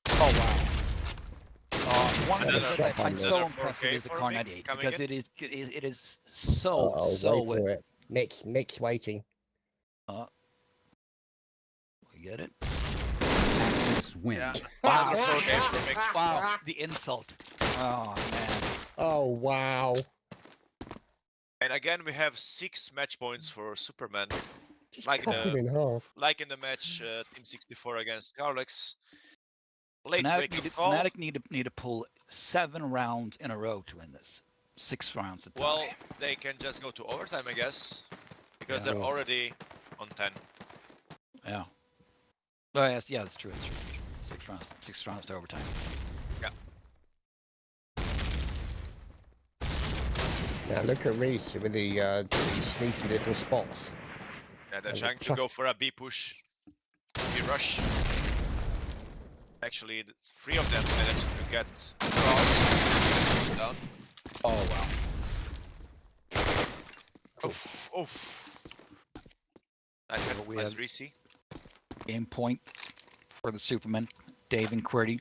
Oh wow! One of the Another- things I find so another impressive 4K is the for Kar Mick 98 coming because in. it is so Wait for it. Mick's waiting. We get it. Axis win. Yeah. Wow. Another 4K for Mick. Wow, the insult. Oh man. Oh wow! And again, we have 6 match points for Superman, Just Like cut the- him in half. like in the match Team 64 against Garlex. Late wake-up call. Fnatic need to pull 7 rounds in a row to win this. 6 rounds to tie. Well, they can just go to overtime, I guess, because Yeah. they're already on 10. Yeah. Oh yes, yeah, that's true. That's true. 6 rounds to overtime. Now look at Reecey with the sneaky little spots. Yeah, they're And trying to chuck- go for a B push, B rush. Actually, 3 of them managed to get across. Down. Oh wow. Oof, oof. Nice hit, we nice have- Reecey. Game point for the Supermen. Dave and qwertY.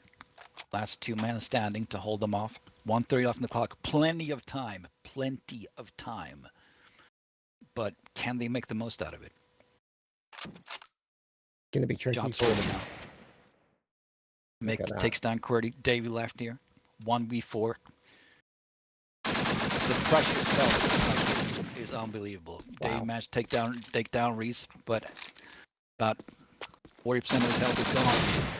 Last 2 men standing to hold them off. 1:30 left on the clock. Plenty of time. Plenty of time. But can they make the most out of it? Gonna be tricky John's for holding them. out. Mick at that. takes down qwertY. Davy left here. 1v4. The pressure itself is unbelievable. Wow. Dave managed to take down Reecey, but about 40% of his health is gone.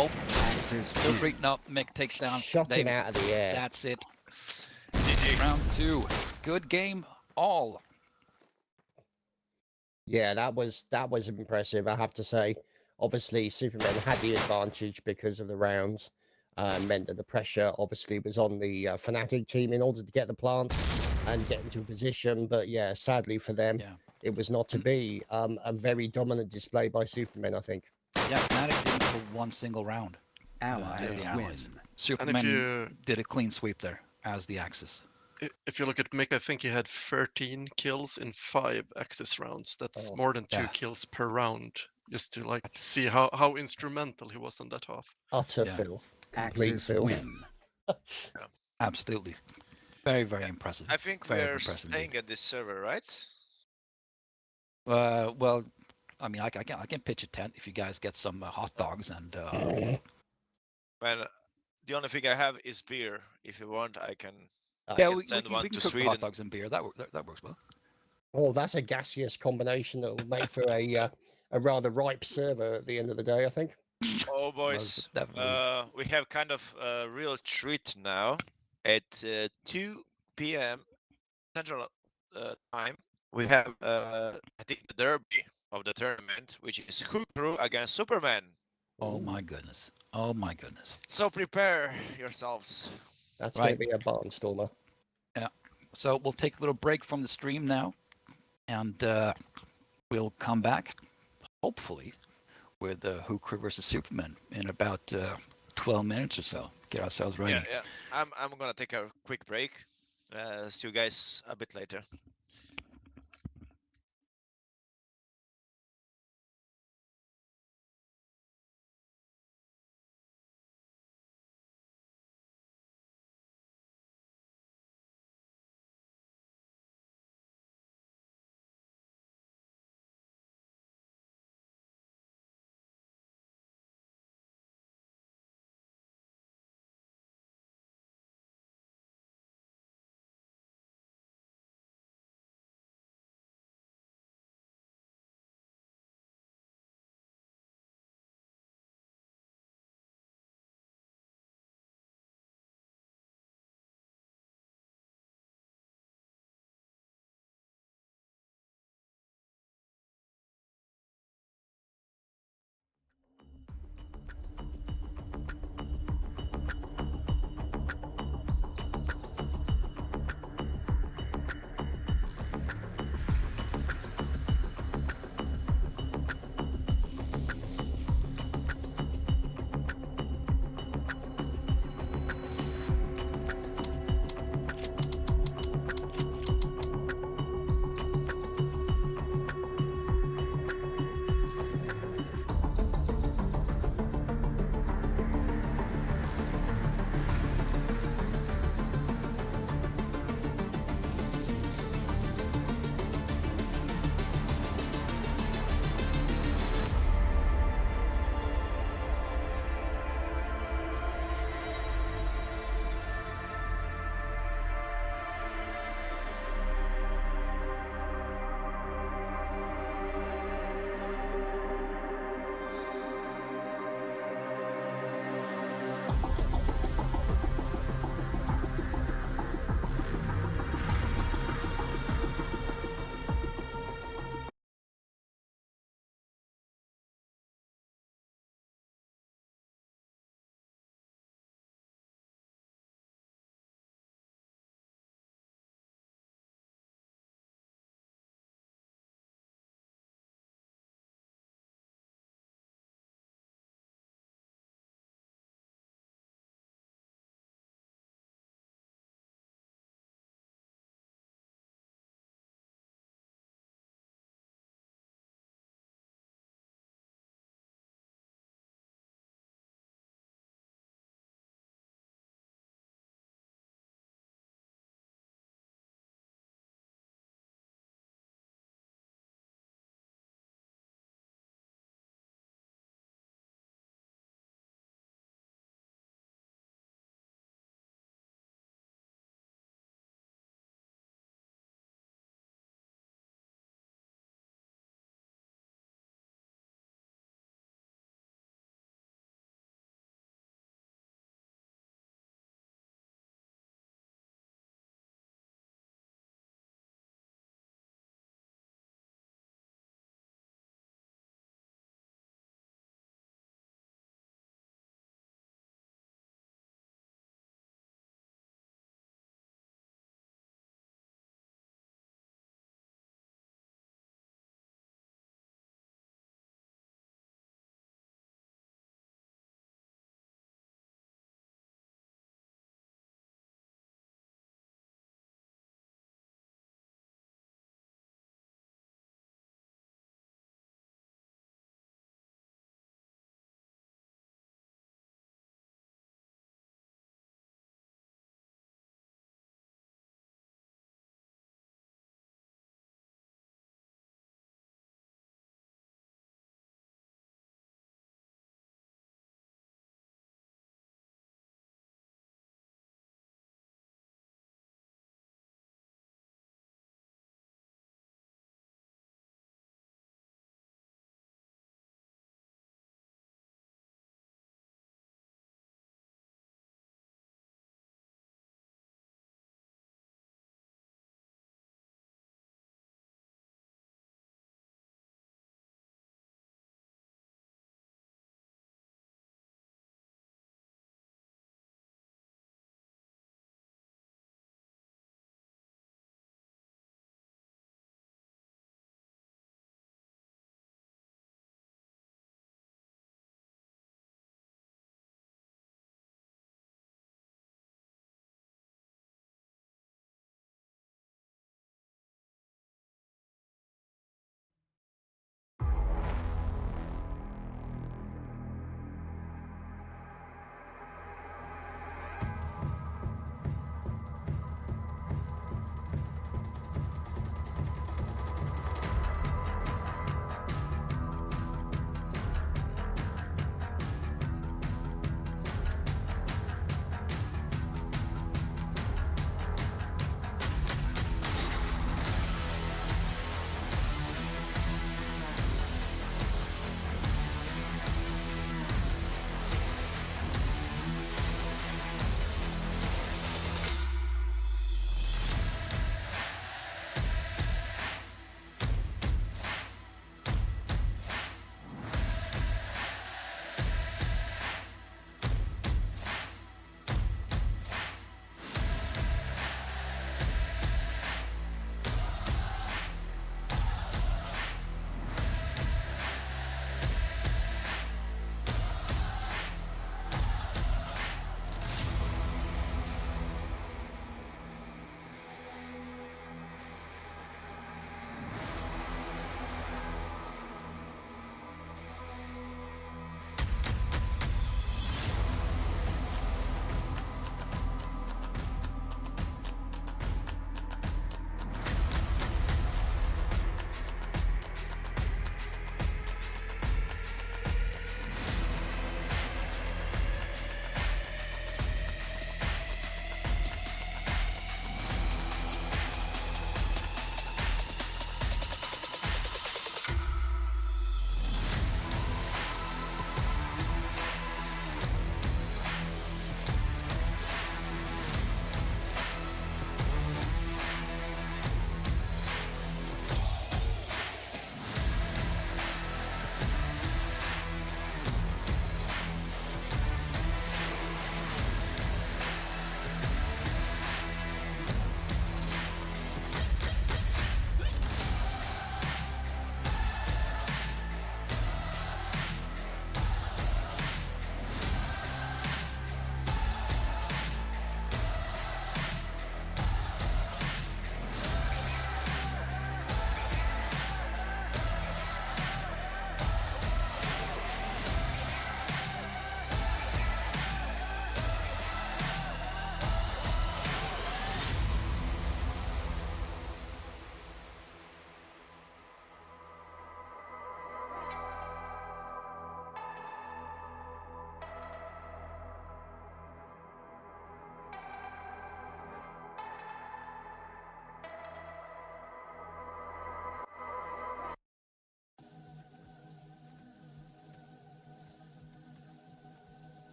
And Axis still win. free. No, Mick takes down Shot him Davy. out of the air. That's it. GG. Round 2. Good game all. Yeah, that was impressive, I have to say. Obviously, Superman had the advantage because of the rounds. Meant that the pressure obviously was on the Fnatic team in order to get the plant and get into a position. But yeah, sadly for them, Yeah. it was not to be. A very dominant display by Superman, I think. Yeah, Fnatic didn't pull one single round. Allies the Allies. win. Superman you- did a clean sweep there as the Axis. If you look at Mick, I think he had 13 kills in 5 Axis rounds. That's Oh, more than 2 yeah. kills per round. Just to like see how instrumental he was on that half. Utter Yeah. filth. Complete Axis filth. win. Absolutely. Very, very impressive. I think Very we're impressive staying indeed. at this server, right? Well, I mean, I can pitch a tent if you guys get some hot dogs and Well, the only thing I have is beer. If you want, I can. yeah, can we send can, one we can to cook the Sweden. hot dogs and beer. That works well. Oh, that's a gaseous combination that will make for a rather ripe server at the end of the day, I think. Oh, boys, definitely. we have kind of a real treat now. At 2 p.m. Central Time, we have, I think, the derby of the tournament, which is hookRu against Superman. Oh Ooh, my goodness. Oh my goodness. So prepare yourselves. that's Right. going to be a barnstormer. So we'll take a little break from the stream now, and we'll come back, hopefully, with hookRu versus Superman in about 12 minutes or so. Get ourselves ready. Yeah. I'm gonna take a quick break. See you guys a bit later.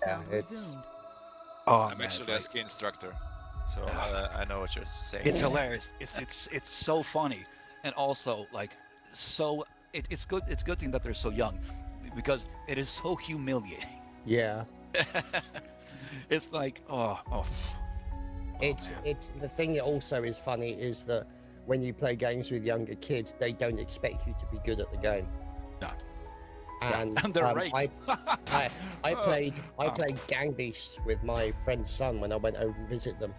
Sound it's- resumed. Oh, I'm man, actually a it's, ski instructor, so I know what you're saying. it's hilarious. It's so funny, and also like so. It's good. It's a good thing that they're so young, because it is so humiliating. Yeah. It's like It's the thing that also is funny is that when you play games with younger kids, they don't expect you to be good at the game. No. And they're right. I played Gang Beasts with my friend's son when I went over and visit them,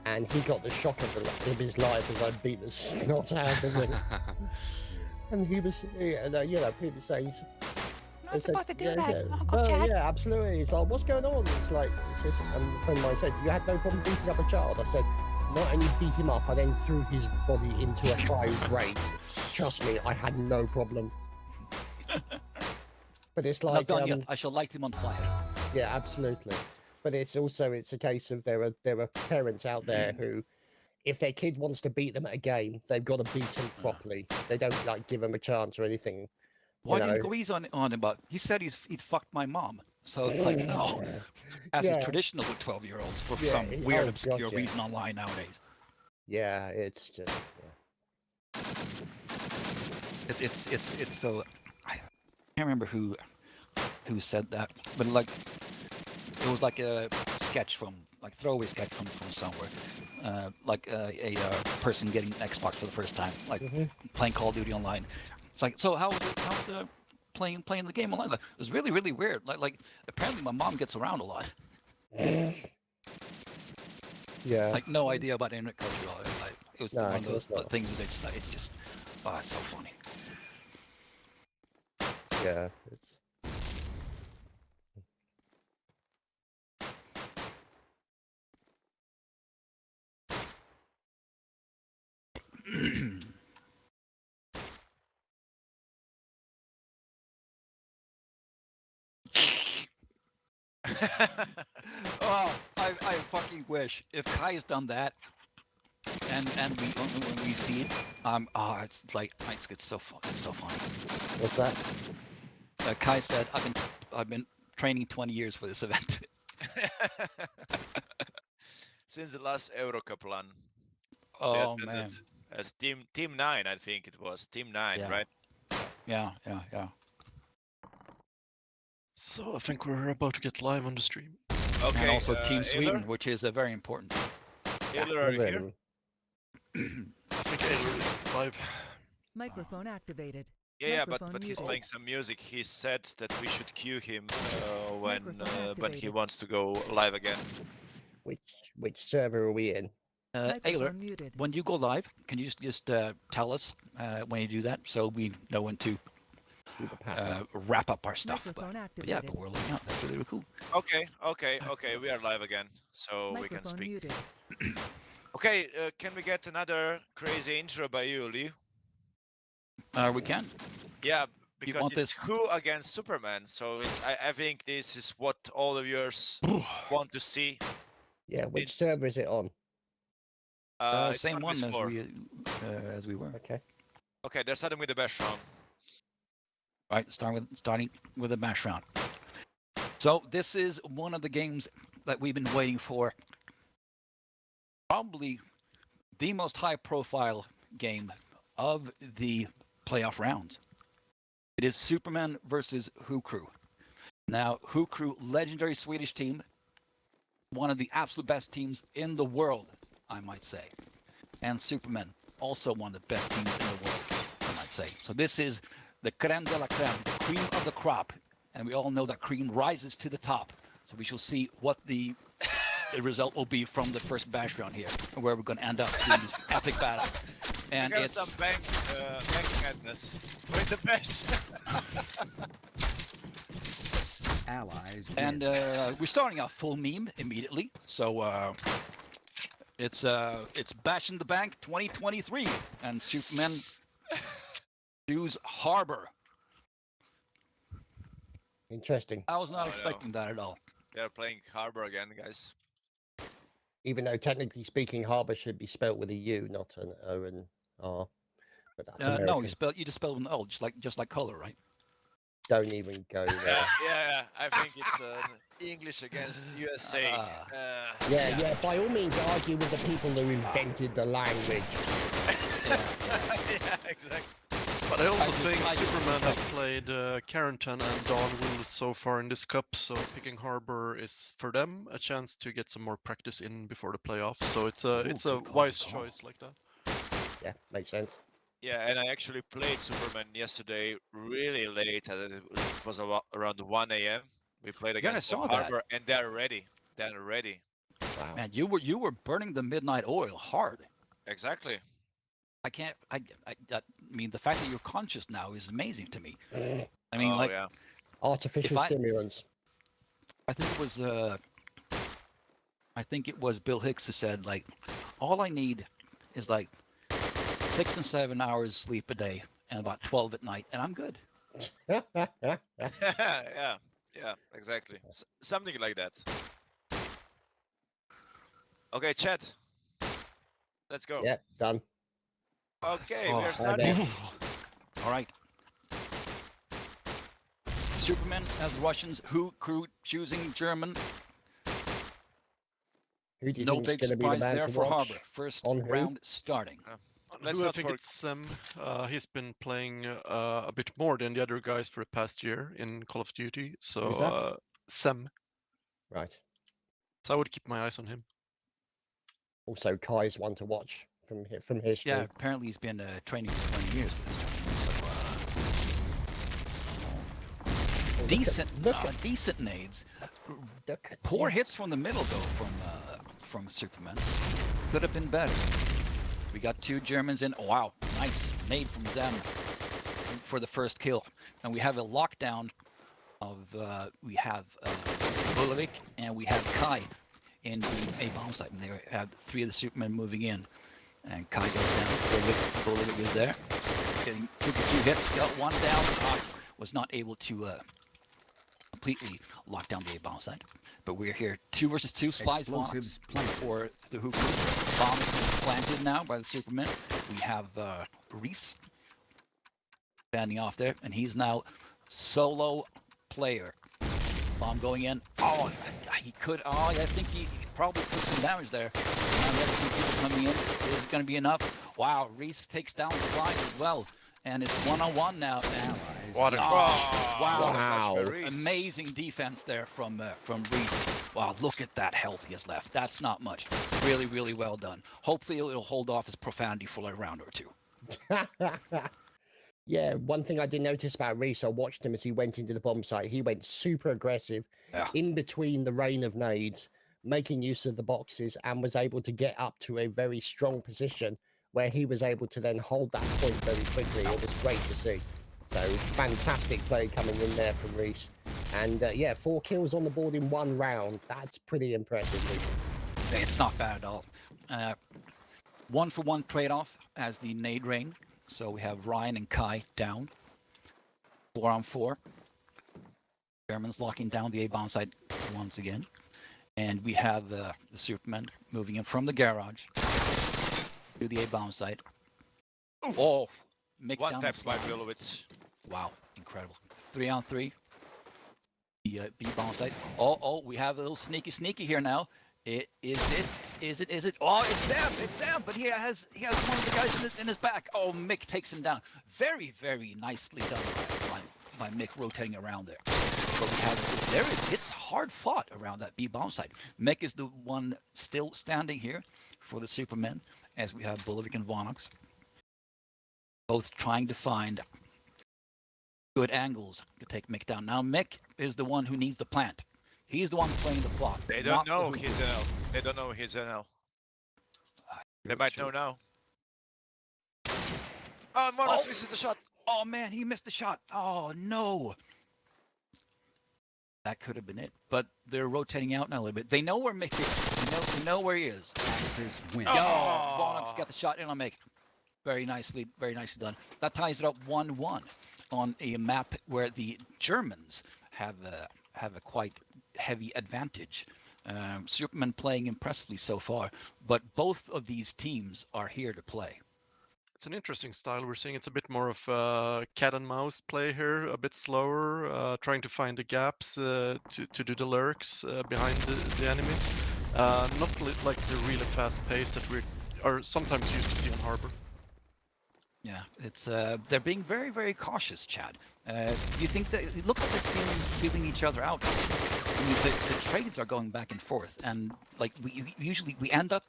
and he got the shock of his life as I beat the snot out of him. And he was, people saying, Not supposed to do yeah, that, yeah. Uncle Well, Chad. yeah, absolutely. He's like, what's going on? It's like, and a friend of mine said, you had no problem beating up a child. I said, not only beat him up, I then threw his body into a fiery grate. Trust me, I had no problem. But it's Not like, done yet. I shall light him on fire. yeah, absolutely. But it's a case of there are parents out there who, if their kid wants to beat them at a game, they've got to beat them properly. They don't like give them a chance or anything. Why You didn't know. go easy on him about? He said he'd fucked my mom. So it's like no, as Yeah. is traditional with 12-year-olds for Yeah, some weird oh, obscure gotcha. reason online nowadays. Yeah, it's just. It's so. I can't remember who said that, but like it was like a sketch from like throwaway sketch from somewhere, like a person getting an Xbox for the first time, like playing Call of Duty online. It's like, so how was it playing the game online? Like, it was really weird. Like apparently my mom gets around a lot. Yeah. Like no idea about internet culture at all. Like, it was No, one of of those course not. things that it's just oh, it's so funny. Yeah, it's. Oh, I fucking wish if Kai's done that, and we when we see it, it's like it's so fun. It's so funny. What's that? Kai said, I've been training 20 years for this event. Since the last Euro Cup run. they Oh attended man, As team 9, I think it was team 9, Yeah. right? yeah. So I think we're about to get live on the stream. Okay. And also Team Sweden, Ayler, which is very important. Ayler, are you here? I think Ayler is live. Microphone activated. Yeah, but Microphone he's muted. playing some music. He said that we should cue him when Microphone he activated. wants to go live again. Which server are we in? Ayler, Microphone muted. when you go live, can you just tell us when you do that so we know when to Do the pattern. wrap up our stuff? Microphone But yeah, activated. but we're looking out. That's really cool. Okay. We are live again, so we can Microphone speak. muted. Okay, can we get another crazy intro by you, Lee? We can. Yeah, because want it's this? who against Superman, so it's I think this is what all of yours want to see. Yeah, which it's- server is it on? It's Same on one PS4. as we were. Okay. Okay, they're starting with the best round. Right, starting with the match round. So this is one of the games that we've been waiting for. Probably the most high-profile game of the playoff rounds. It is Superman versus Hukru. Now, Hukru, legendary Swedish team, one of the absolute best teams in the world, I might say. And Superman, also one of the best teams in the world, I might say. So this is the creme de la creme, the cream of the crop. And we all know that cream rises to the top. So we shall see what the result will be from the first bash round here, and where we're going to end up in this epic battle. And We have it's some bank madness. With the best. Allies win. and we're starting off full meme immediately. So it's Bash in the Bank 2023, and Superman choose Harbor. Interesting. I was not Oh, no. expecting that at all. They're playing Harbor again, guys. Even though technically speaking, Harbour should be spelt with a U, not an O and R. But that's No, American. you just spell with an L, just like color, right? Don't even go there. Yeah, I think it's English against USA. Yeah. By all means, argue with the people who invented the language. Yeah, exactly. But I also think Superman have played Carrington and Dawn Will so far in this cup, so picking Harbor is for them a chance to get some more practice in before the playoffs. So it's a good call, wise good call. choice like that. Yeah, makes sense. Yeah, and I actually played Superman yesterday really late. It was around 1 a.m. We played Yeah, I against saw that. Harbor, and they're ready. They're ready. Wow. Man, you were burning the midnight oil hard. Exactly. I mean, the fact that you're conscious now is amazing to me. I Oh mean, like, yeah. Artificial If I- stimulants. I think it was Bill Hicks who said, like, all I need is like 6 and 7 hours sleep a day and about 12 at night, and I'm good. Yeah, exactly. Something like that. Okay, chat. Let's go. Yeah, done. Okay, we Oh, are starting. All right. Superman as Russians, who crew choosing German. Who do you No think big is going to be the surprise man there to for watch? Harbor. First On who? round starting. Let's Who I not think for- it's Sem. He's been playing a bit more than the other guys for the past year in Call of Duty. Who's So that? Sem. Right. So I would keep my eyes on him. Also, Kai's one to watch from history. Yeah, apparently he's been training for 20 years. Look at- Decent, look at- decent nades. Look at Poor this. hits from the middle though from Superman. Could have been better. We got 2 Germans in. Oh, wow, nice nade from Zem for the first kill. And we have a lockdown of we have bullovic and we have Kai in the A bomb site, and they have 3 of the Supermen moving in. And Kai goes down. Bullovic is there. Took a few hits, got 1 down. Was not able to completely lock down the A bomb site. But we're here 2 versus 2 slize bombs Explosives planted. for the hoop. Bomb is planted now by the Supermen. We have Reecey standing off there, and he's now solo player. Bomb going in. Oh, he could. Oh, I think he probably took some damage there. Now the other 2 people coming in. Is it going to be enough? Wow, Reecey takes down Slize as well. And it's 1-on-1 now. What a Wow. Amazing defense there from Reecey. Wow, look at that health he has left. That's not much. Really, really well done. Hopefully it'll hold off his profanity for a round or 2. Yeah, one thing I did notice about Reese, I watched him as he went into the bomb site. He went super aggressive in between the rain of nades, making use of the boxes, and was able to get up to a very strong position where he was able to then hold that point very quickly. It was great to see. So fantastic play coming in there from Reese. And yeah, 4 kills on the board in 1 round. That's pretty impressive, Luke. It's not bad at all. 1-for-1 trade-off as the nade rain. So we have Ryan and Kai down. 4-on-4. Germans locking down the A-bomb site once again. And we have the Supermen moving in from the garage to the A-bomb site. Oof. Oh, Mick One down tap the by slide. Dolvich. Wow, incredible. 3-on-3. The B-bomb site. Oh, we have a little sneaky here now. Is it? Oh, it's Sam, but he has one of the guys in his back. Oh, Mick takes him down. Very, very nicely done by Mick rotating around there. But we have it's hard fought around that B bomb site. Mick is the one still standing here for the Supermen, as we have Bullovic and VonoX, both trying to find good angles to take Mick down. Now Mick is the one who needs the plant. He's the one playing the plot. They don't know his NL. They don't know his NL. They might know now. Oh, VonoX misses the shot. Oh man, he missed the shot. Oh no. That could have been it. But they're rotating out now a little bit. They know where Mick is. They know where he is. Axis win. Oh, VonoX got the shot in on Mick. Very nicely done. That ties it up 1-1 on a map where the Germans have a quite heavy advantage. Superman playing impressively so far, but both of these teams are here to play. It's an interesting style. We're seeing it's a bit more of cat and mouse play here, a bit slower, trying to find the gaps to do the lurks behind the enemies. Not like the really fast pace that we are sometimes used to see on Harbor. Yeah, it's they're being very, very cautious, Chad. You think that it looks like they're feeling each other out? I mean, the trades are going back and forth, and like we end up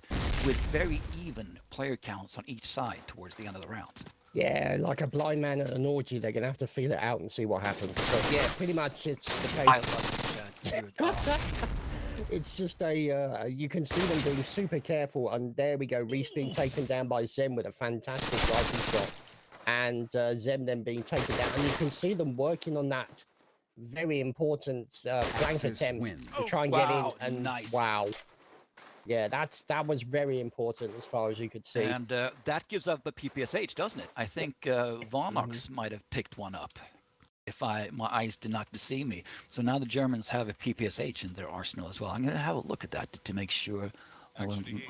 with very even player counts on each side towards the end of the rounds. Yeah, like a blind man at an orgy, they're going to have to feel it out and see what happens. But yeah, pretty much it's the case. I love it, Chad. It's just a, you can see them being super careful, and there we go, Reecey being taken down by Zem with a fantastic rifle shot, and Zem then being taken down, and you can see them working on that very important flank attempt to try and get in, and nice. Wow. Yeah, that was very important as far as you could see. And that gives up the PPSH, doesn't it? I think VonoX might have picked one up, if my eyes did not deceive me. So now the Germans have a PPSH in their arsenal as well. I'm going to have a look at that to make sure. Actually,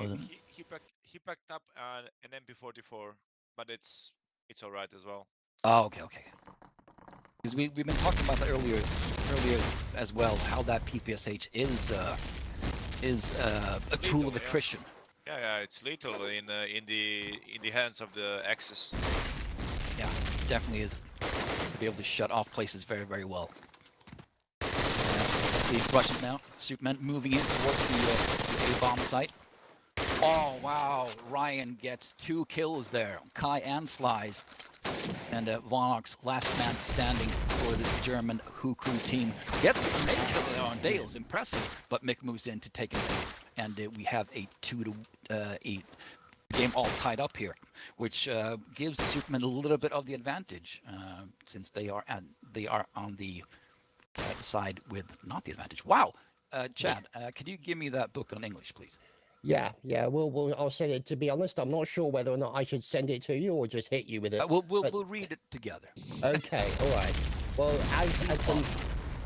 he packed up an MP44, but it's all right as well. Oh, okay. Because we've been talking about that earlier as well, how that PPSH is a tool of attrition. Yeah, it's lethal in the hands of the Axis. Yeah, definitely is. To be able to shut off places very, very well. The Russians now, Supermen moving in towards the A-bomb site. Oh wow, Ryan gets 2 kills there, Kai and Slize. And VonoX, last man standing for the German Huku team. Gets a grenade kill there on Dale's, impressive. But Mick moves in to take him down. And we have a 2-8 game all tied up here, which gives the Supermen a little bit of the advantage, since they are on the side with not the advantage. Wow, Chad, could you give me that book on English, please? Yeah, I'll send it. To be honest, I'm not sure whether or not I should send it to you or just hit you with it. We'll read it together. Okay, all right. Well,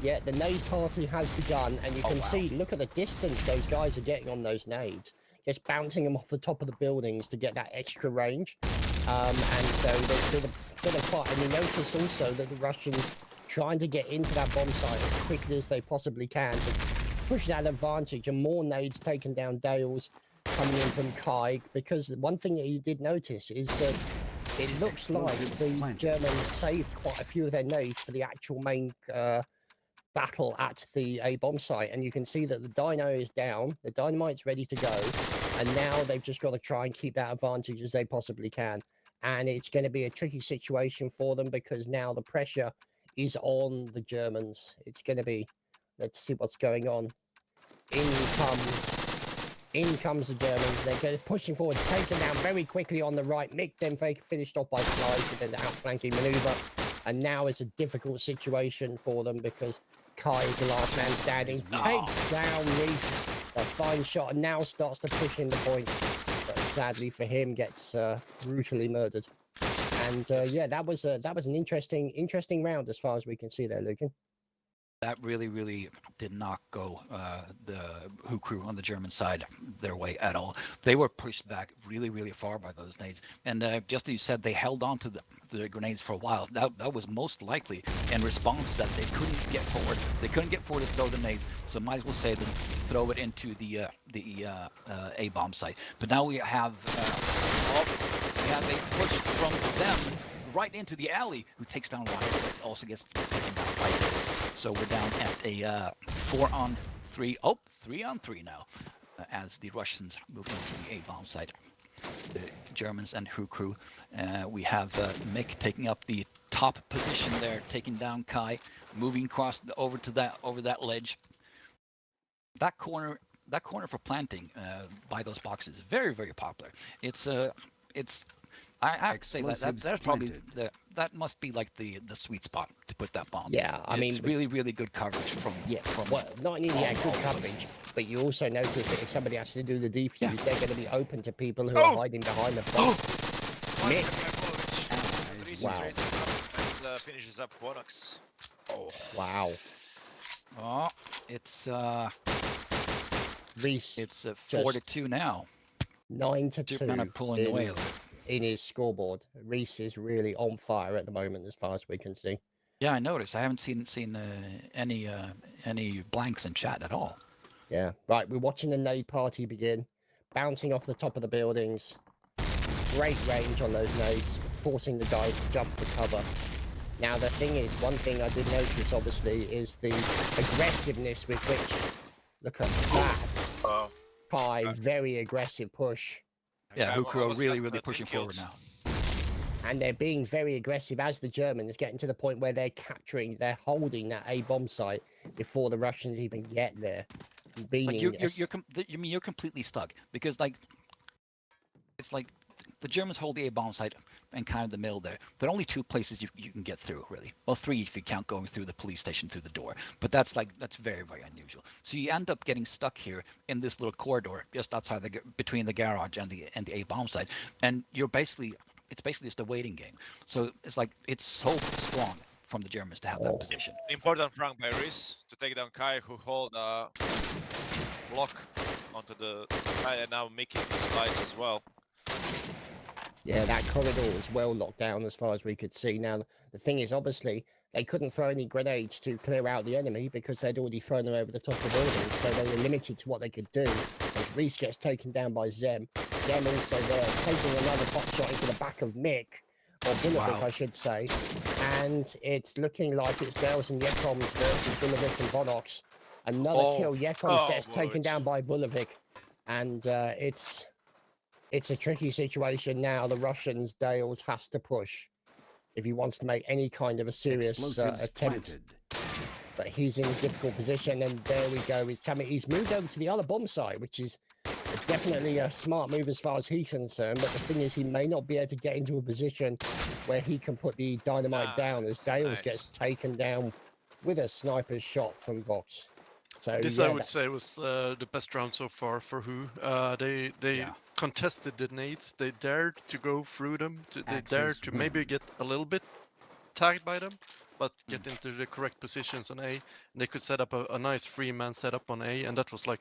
the nade party has begun, and you can see, look at the distance those guys are getting on those nades. Just bouncing them off the top of the buildings to get that extra range. And so there's been a fight. And you notice also that the Russians trying to get into that bomb site as quickly as they possibly can to push that advantage, and more nades taken down Dales coming in from Kai. Because one thing that you did notice is that it looks like the Germans saved quite a few of their nades for the actual main battle at the A-bomb site, and you can see that the dyno is down, the dynamite's ready to go, and now they've just got to try and keep that advantage as they possibly can. And it's going to be a tricky situation for them, because now the pressure is on the Germans. It's going to be, let's see what's going on. In comes the Germans. They're pushing forward, taken down very quickly on the right. Mick then finished off by slize with an outflanking maneuver, and now it's a difficult situation for them because Kai is the last man standing, takes down Reecey. A fine shot, and now starts to push in the point, but sadly for him gets brutally murdered. And yeah, that was an interesting round as far as we can see there, Lucan. That really did not go the Huku on the German side their way at all. They were pushed back really far by those nades, and just as you said, they held on to the grenades for a while. That was most likely in response to that they couldn't get forward. They couldn't get forward to throw the nades, so might as well say them throw it into the A-bomb site. But now we have a push from them right into the alley, who takes down Ryan, but also gets taken down by Dales. So we're down at a 4-on-3, 3-on-3 now, as the Russians move into the A-bomb site. The Germans and Huku. We have Mick taking up the top position there, taking down Kai, moving across over that ledge. That corner for planting by those boxes is very popular. I have to say that's probably that must be like the sweet spot to put that bomb. Yeah, I mean, it's really good coverage from. Yeah, well, not only good coverage, but you also notice that if somebody has to do the defuse, they're going to be open to people who are hiding behind the bomb. Mick. Wow. And finishes up VonoX. Oh, wow. Oh, it's Reecey. It's 4-2 now. 9-2. Kind of pulling away a little bit. in his scoreboard. Reece is really on fire at the moment, as far as we can see. Yeah, I noticed. I haven't seen any blanks in chat at all. Yeah, right. We're watching the nade party begin, bouncing off the top of the buildings. Great range on those nades, forcing the guys to jump for cover. Now, the thing is, one thing I did notice, obviously, is the aggressiveness with which, look at that, very aggressive push. Yeah, I Hooker are almost really, got, really 10 pushing kills. forward now. And they're being very aggressive as the Germans, getting to the point where they're holding that A bomb site before the Russians even get there. Like Being you're completely stuck because like it's like the Germans hold the A bomb site and kind of the middle there. There are only two places you can get through, really. Well, three if you count going through the police station through the door. But that's very, very unusual. So you end up getting stuck here in this little corridor just outside between the garage and the A bomb site, and it's basically just a waiting game. So it's so strong from the Germans to have that position. Important frag by Reece to take down Kai, who hold a block onto the Kai, and now Mick the slize as well. Yeah, that corridor was well locked down as far as we could see. Now, the thing is, obviously, they couldn't throw any grenades to clear out the enemy because they'd already thrown them over the top of the building, so they were limited to what they could do. As Reece gets taken down by Zem. Zem also there, taking another pot shot into the back of Mick, or bullovic, I should say. And it's looking like it's Bells and Yekoms versus bullovic and VonoX. Another kill. Yekoms gets taken down by bullovic. And it's a tricky situation now. The Russians, Dales has to push if he wants to make any kind of a serious attempt. Planted. But he's in a difficult position, and there we go. He's moved over to the other bomb site, which is definitely a smart move as far as he's concerned. But the thing is, he may not be able to get into a position where he can put the dynamite down, as Dales gets taken down with a sniper's shot from Vox. So This, yeah, I would say, was the best round so far for Who. They contested the nades. They dared to go through them. They dared to maybe get a little bit tagged by them, but get into the correct positions on A. And they could set up a nice three-man setup on A, and that was like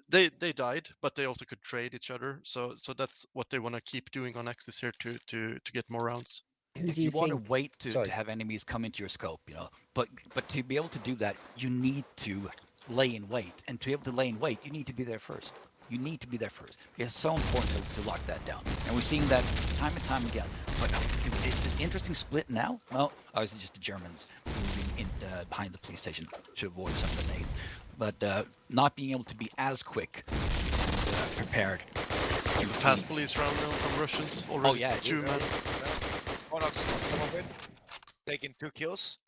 they died, but they also could trade each other. So that's what they want to keep doing on Axis here to get more rounds. If you want to wait to have enemies come into your scope, but to be able to do that, you need to lay in wait, and to be able to lay in wait, you need to be there first. You need to be there first. It's so important to lock that down, and we're seeing that time and time again. But it's an interesting split now. Well, obviously just the Germans moving in behind the police station to avoid some of the nades, but not being able to be as quick and prepared. The fast police round now from Russians already. Oh yeah, two men. VonoX some of it, taking 2 kills.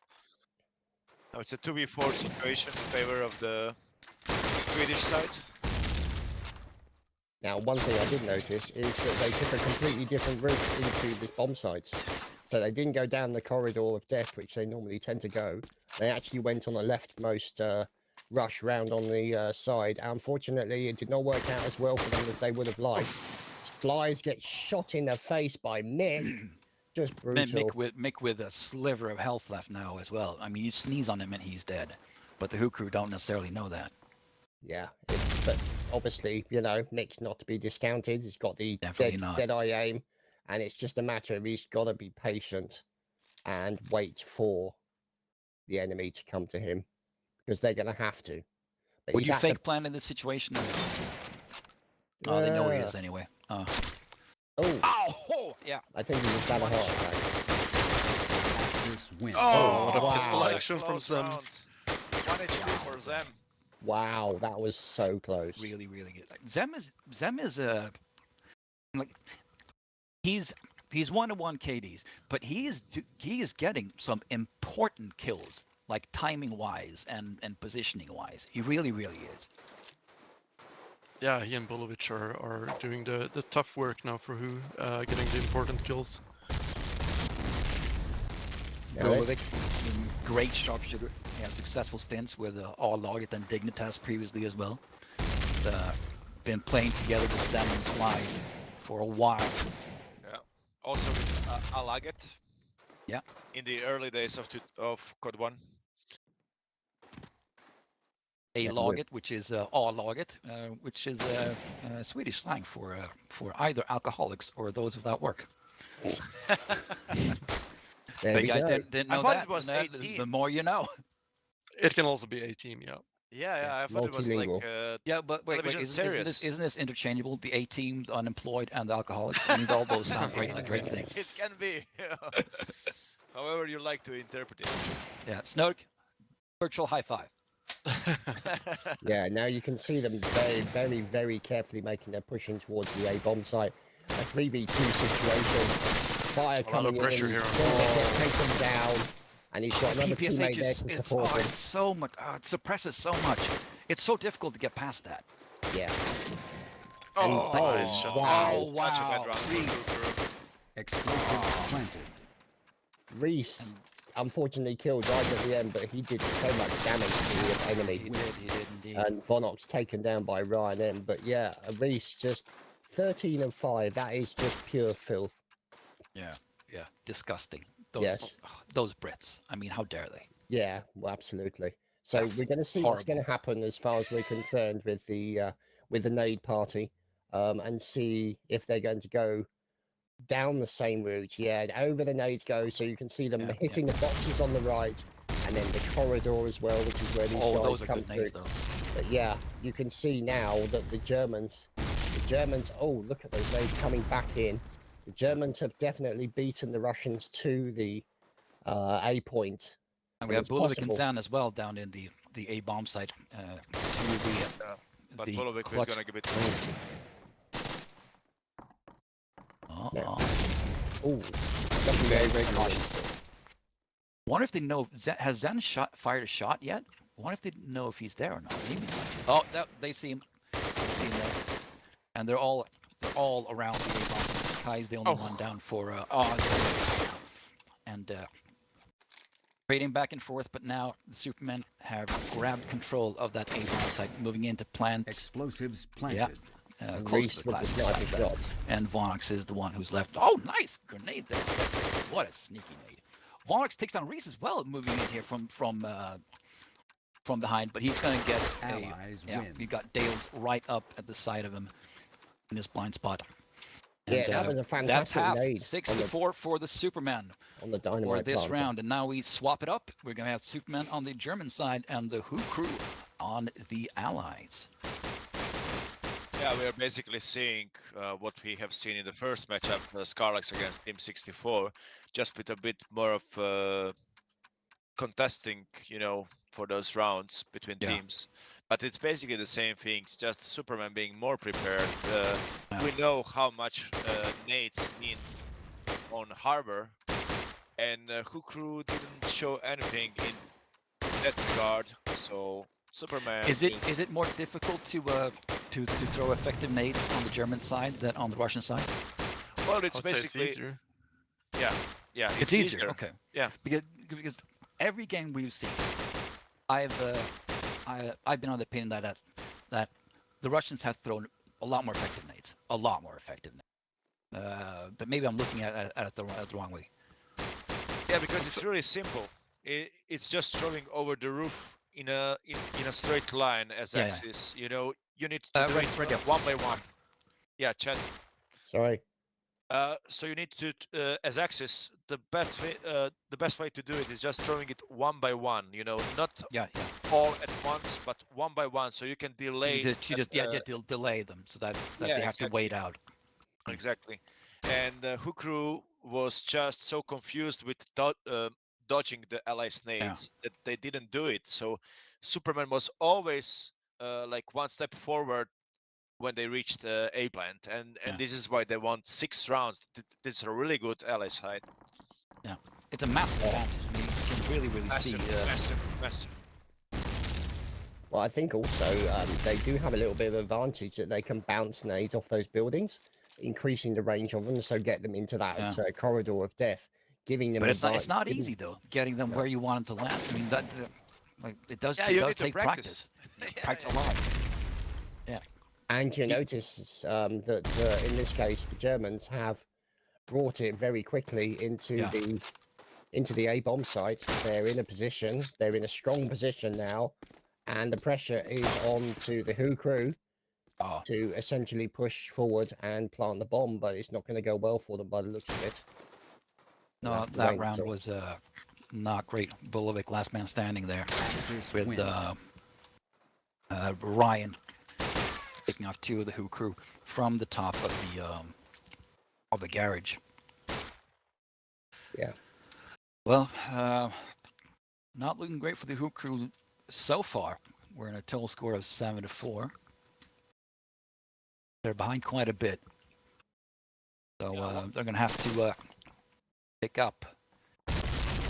Now it's a 2v4 situation in favor of the Swedish side. Now, one thing I did notice is that they took a completely different route into the bomb sites. So they didn't go down the corridor of death, which they normally tend to go. They actually went on the leftmost rush round on the side. Unfortunately, it did not work out as well for them as they would have liked. Slize gets shot in the face by Mick. Just brutal. Mick with a sliver of health left now as well. I mean, you sneeze on him and he's dead. But the Who crew don't necessarily know that. Yeah, but obviously, Mick's not to be discounted. He's got the dead eye aim, and it's just a matter of he's got to be patient and wait for the enemy to come to him, because they're going to have to. But would you fake plan in this situation? Oh, they know he is anyway. Oh, yeah. I think he just had a heart attack. This win. What a wow. pistol action from Zem. 1 HP for Zem. Wow, that was so close. Really, really good. Zem is like he's 1-1 KDs, but he is getting some important kills, like timing wise and positioning wise. He really, really is. Yeah, he and bullovic are doing the tough work now for Who, getting the important kills. bullovic, great sharpshooter. He had successful stints with All-Logit and Dignitas previously as well. He's been playing together with Zem and slize for a while. Yeah. Also with Alaget. Yeah. In the early days of CoD 1. Yeah, A-logget, which is A-logget, which is Swedish slang for either alcoholics or those without work. there But we you guys go. didn't I know thought that. it was and 18. the more you know. It can also be a team, yeah. Yeah, I thought it was like Multilingual. Yeah, but wait, television series. isn't this interchangeable? The A-team, the unemployed, and the alcoholics. I mean, all those sound great things. It can be. However you like to interpret it. Yeah, Snoke, virtual high five. Yeah, now you can see them very, very carefully making their pushing towards the A bomb site. A 3v2 situation. Fire A lot coming of pressure in. here. Taken down. And he's got another teammate there to support him. It's so much. It suppresses so much. It's so difficult to get past that. Yeah. Oh, And- nice shot. wow. Such a bad round for Reece. Luker. Explosives planted. Reece, unfortunately killed right at the end, but he did so much damage to the enemy. He did indeed. And VonoX taken down by Ryanm. But yeah, Reece just 13 and 5. That is just pure filth. Yeah, disgusting. Those, Yes. those Brits. I mean, how dare they? Yeah, well, absolutely. So That's we're going to see what's going to happen as far as we're concerned with the nade party, and see if they're going to go down the same route. Yeah, over the nades go, so you can see them Yeah, hitting the boxes on the right, and then the corridor as well, which is where these Oh, guys those are come good nades, through. though. But yeah, you can see now that the Germans. Oh, look at those nades coming back in. The Germans have definitely beaten the Russians to the A point. And we And have it's bullovic and possible. Zan as well down in the A bomb site. But the bullovic is clutch. gonna give it. Uh-oh. Oh, Very cautious. Wonder if they know. Has Zan fired a shot yet? Wonder if they know if he's there or not. Maybe not. Oh, they see him. They see him there. And they're all around the A bomb. Kai's the only one down for. Trading back and forth, but now the Supermen have grabbed control of that A bomb site, moving into plant. Explosives planted. Close Reece to the with the glass sniper side. shot. And VonoX is the one who's left. Oh, nice grenade there. What a sneaky nade. VonoX takes down Reece as well, moving in here from behind, but he's going to get Allies win. he got Dales right up at the side of him in his blind spot. Yeah, And, that was a that's fantastic half. nade 6-4 for the Superman on the for dynamite this planter. round. And now we swap it up. We're going to have Superman on the German side and the Who crew on the Allies. Yeah, we are basically seeing what we have seen in the first matchup, Scarlex against Team 64, just with a bit more of contesting, for those rounds between Yeah. teams. But it's basically the same thing. It's just Superman being more prepared. Yeah. We know how much nades mean on Harbor, and Who crew didn't show anything in that regard. So Superman Is it more difficult to throw effective nades on the German side than on the Russian side? Well, it's I would say basically easier. yeah, It's easier. Okay. Yeah. Because every game we've seen, I've been on the opinion that the Russians have thrown a lot more effective nades, but maybe I'm looking at it the wrong way. Yeah, because it's really simple. It's just throwing over the roof in a straight line as Yeah, yeah. axis. You need to do Right, it right, yeah. one by one. Yeah, chat. Sorry. So you need to as axis. The best way to do it is just throwing it one by one. Not Yeah. all at once, but one by one, so you can delay. Delay them so that yeah, they have exactly. to wait out. Exactly. And Who crew was just so confused with dodging the allies' nades that they didn't do it. So Superman was always like one step forward when they reached A plant, and this is why they won 6 rounds. This is a really good ally side. Yeah, it's a massive advantage. I mean, you can really Massive, see. massive. Well, I think also they do have a little bit of advantage that they can bounce nades off those buildings, increasing the range of them, so get them into that corridor of death, giving them. But it's not easy though, getting them where you want them to land. I mean that it does take practice. Practice a lot. Yeah. And you notice that in this case, the Germans have brought it very quickly into the A bomb site. They're in a position. They're in a strong position now, and the pressure is on to the Who crew to essentially push forward and plant the bomb, but it's not going to go well for them by the looks of it. No, that round was not great. Bullovic, last man standing there, with Ryan taking off 2 of the Who crew from the top of the garage. Yeah. Well, not looking great for the Who crew so far. We're in a total score of 7-4. They're behind quite a bit, so they're going to have to pick up.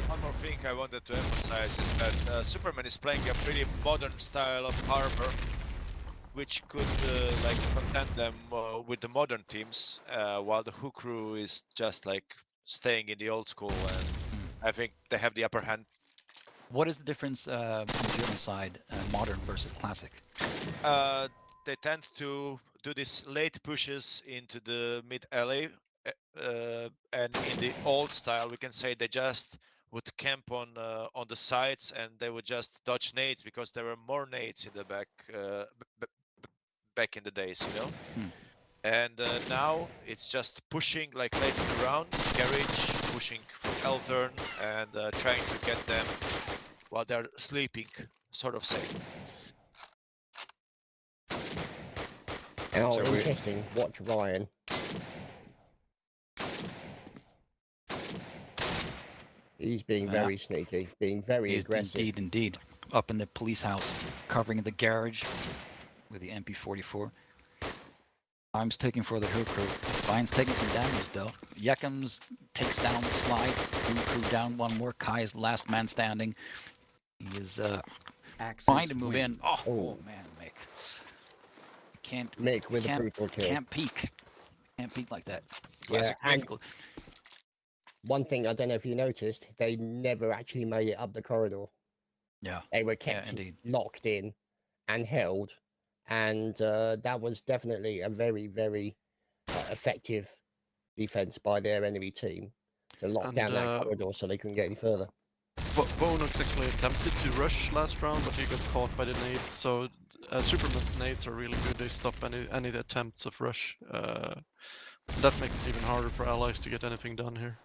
One more thing I wanted to emphasize is that Superman is playing a pretty modern style of armor, which could like contend them with the modern teams, while the Who crew is just like staying in the old school, and I think they have the upper hand. What is the difference on the German side, modern versus classic? They tend to do these late pushes into the mid alley, and in the old style, we can say they just would camp on the sides, and they would just dodge nades because there were more nades in the back back in the days, you know. And now it's just pushing like late in the round, garage pushing from L-turn and trying to get them while they're sleeping, sort of say. Now, So interesting. Watch Ryan. He's being very sneaky, being very aggressive. Indeed. Up in the police house, covering the garage with the MP44. I'm taking for the Who crew. Ryan's taking some damage though. Yekoms takes down the slize. Who crew down 1 more. Kai is the last man standing. He is trying to move in. Oh man, Mick. Mick with a brutal kill. Can't peek. Can't peek like that. Yeah, and one thing I don't know if you noticed, they never actually made it up the corridor. Yeah. They were kept locked in and held, and that was definitely a very, very effective defense by their enemy team to lock down that corridor so they couldn't get any further. VonoX actually attempted to rush last round, but he got caught by the nades. So Superman's nades are really good. They stop any attempts of rush. That makes it even harder for allies to get anything done here.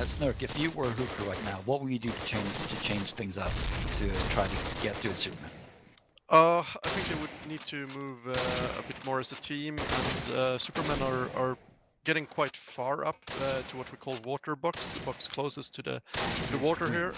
Snurk, if you were a Who crew right now, what would you do to change things up to try to get through the Superman? I think they would need to move a bit more as a team, and Supermen are getting quite far up to what we call water box, the box closest to the water here.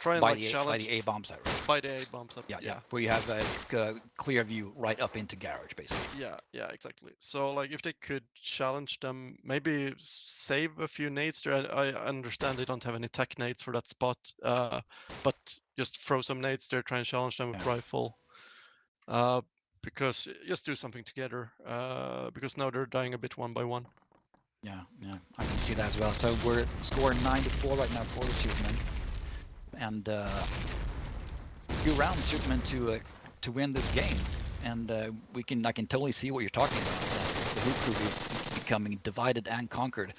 Try and challenge by the A bomb side, right? By the A bomb side. Yeah. Where you have a clear view right up into garage, basically. Yeah, exactly. So like if they could challenge them, maybe save a few nades there. I understand they don't have any tech nades for that spot, but just throw some nades there, try and challenge them with rifle. Because just do something together. Because now they're dying a bit 1 by 1. Yeah, I can see that as well. So we're scoring 9-4 right now for the Superman. And few rounds Superman to win this game, and I can totally see what you're talking about. The Who crew is becoming divided and conquered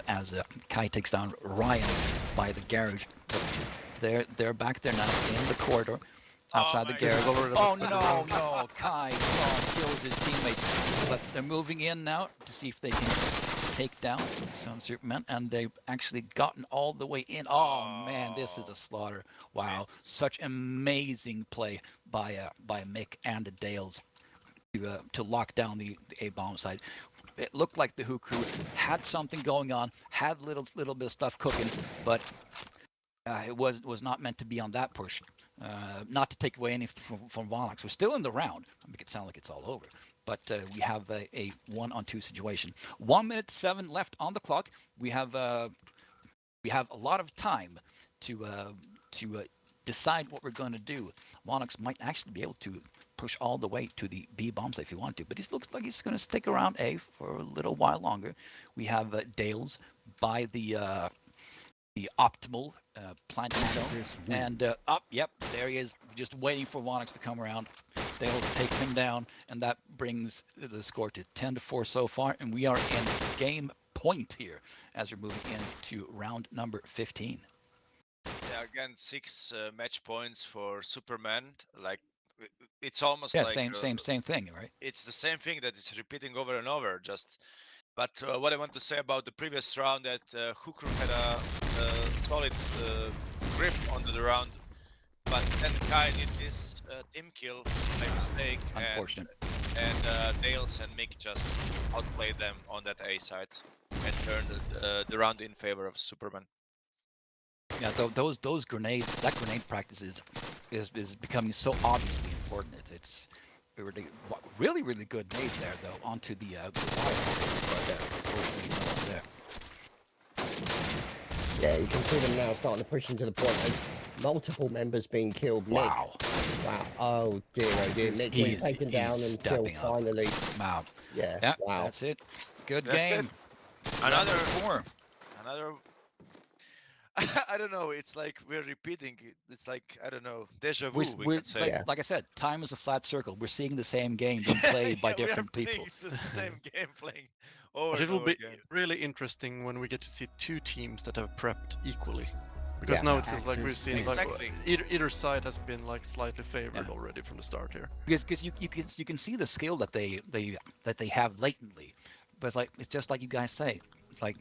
as Kai takes down Ryan by the garage. But they're back there now in the corridor outside the garage. Oh no, Kai kills his teammate. But they're moving in now to see if they can take down some Supermen, and they've actually gotten all the way in. Oh man, this is a slaughter. Wow, such amazing play by Mick and the Dales to lock down the A-bomb side. It looked like the Who crew had something going on, had a little bit of stuff cooking, but it was not meant to be on that push. Not to take away anything from VonoX. We're still in the round. I make it sound like it's all over. But we have a 1-on-2 situation. 1 minute 7 left on the clock. We have a lot of time to decide what we're going to do. VonoX might actually be able to push all the way to the B bombs if you want to, but he looks like he's going to stick around A for a little while longer. We have Dales by the optimal planting zone, and up. Yep, there he is, just waiting for VonoX to come around. Dales takes him down, and that brings the score to 10-4 so far, and we are in game point here as we're moving into round number 15. Yeah, again 6 match points for Superman. Like it's almost Yeah, like same thing, right? it's the same thing that it's repeating over and over. Just, but what I want to say about the previous round that Hukru had a solid grip onto the round, but then Kai did this team kill by mistake, Unfortunate. and Dales and Mick just outplayed them on that A side and turned the round in favor of Superman. Yeah, those grenades, that grenade practice is becoming so obviously important. It's really good nade there though onto the there. Yeah, you can see them now starting to push into the point. There's multiple members being killed. Mick. Wow. Wow. Oh dear, oh dear. Mick being taken down and killed stepping up. finally. Wow. Yeah. Yeah, Wow. that's it. Good That's game. Another Four. I don't know. It's like we're repeating. It's like I don't know, deja vu. We We're could say. Yeah. like I said, time is a flat circle. We're seeing the same game being played by Yeah, we are different playing people. It's the same game playing over But it and will over be again. really interesting when we get to see two teams that have prepped equally. Because Yeah. now it feels like we're Axis seeing Exactly. like either side has been like slightly favored already from the start here. Because you can see the skill that they have latently, but it's like it's just like you guys say. It's like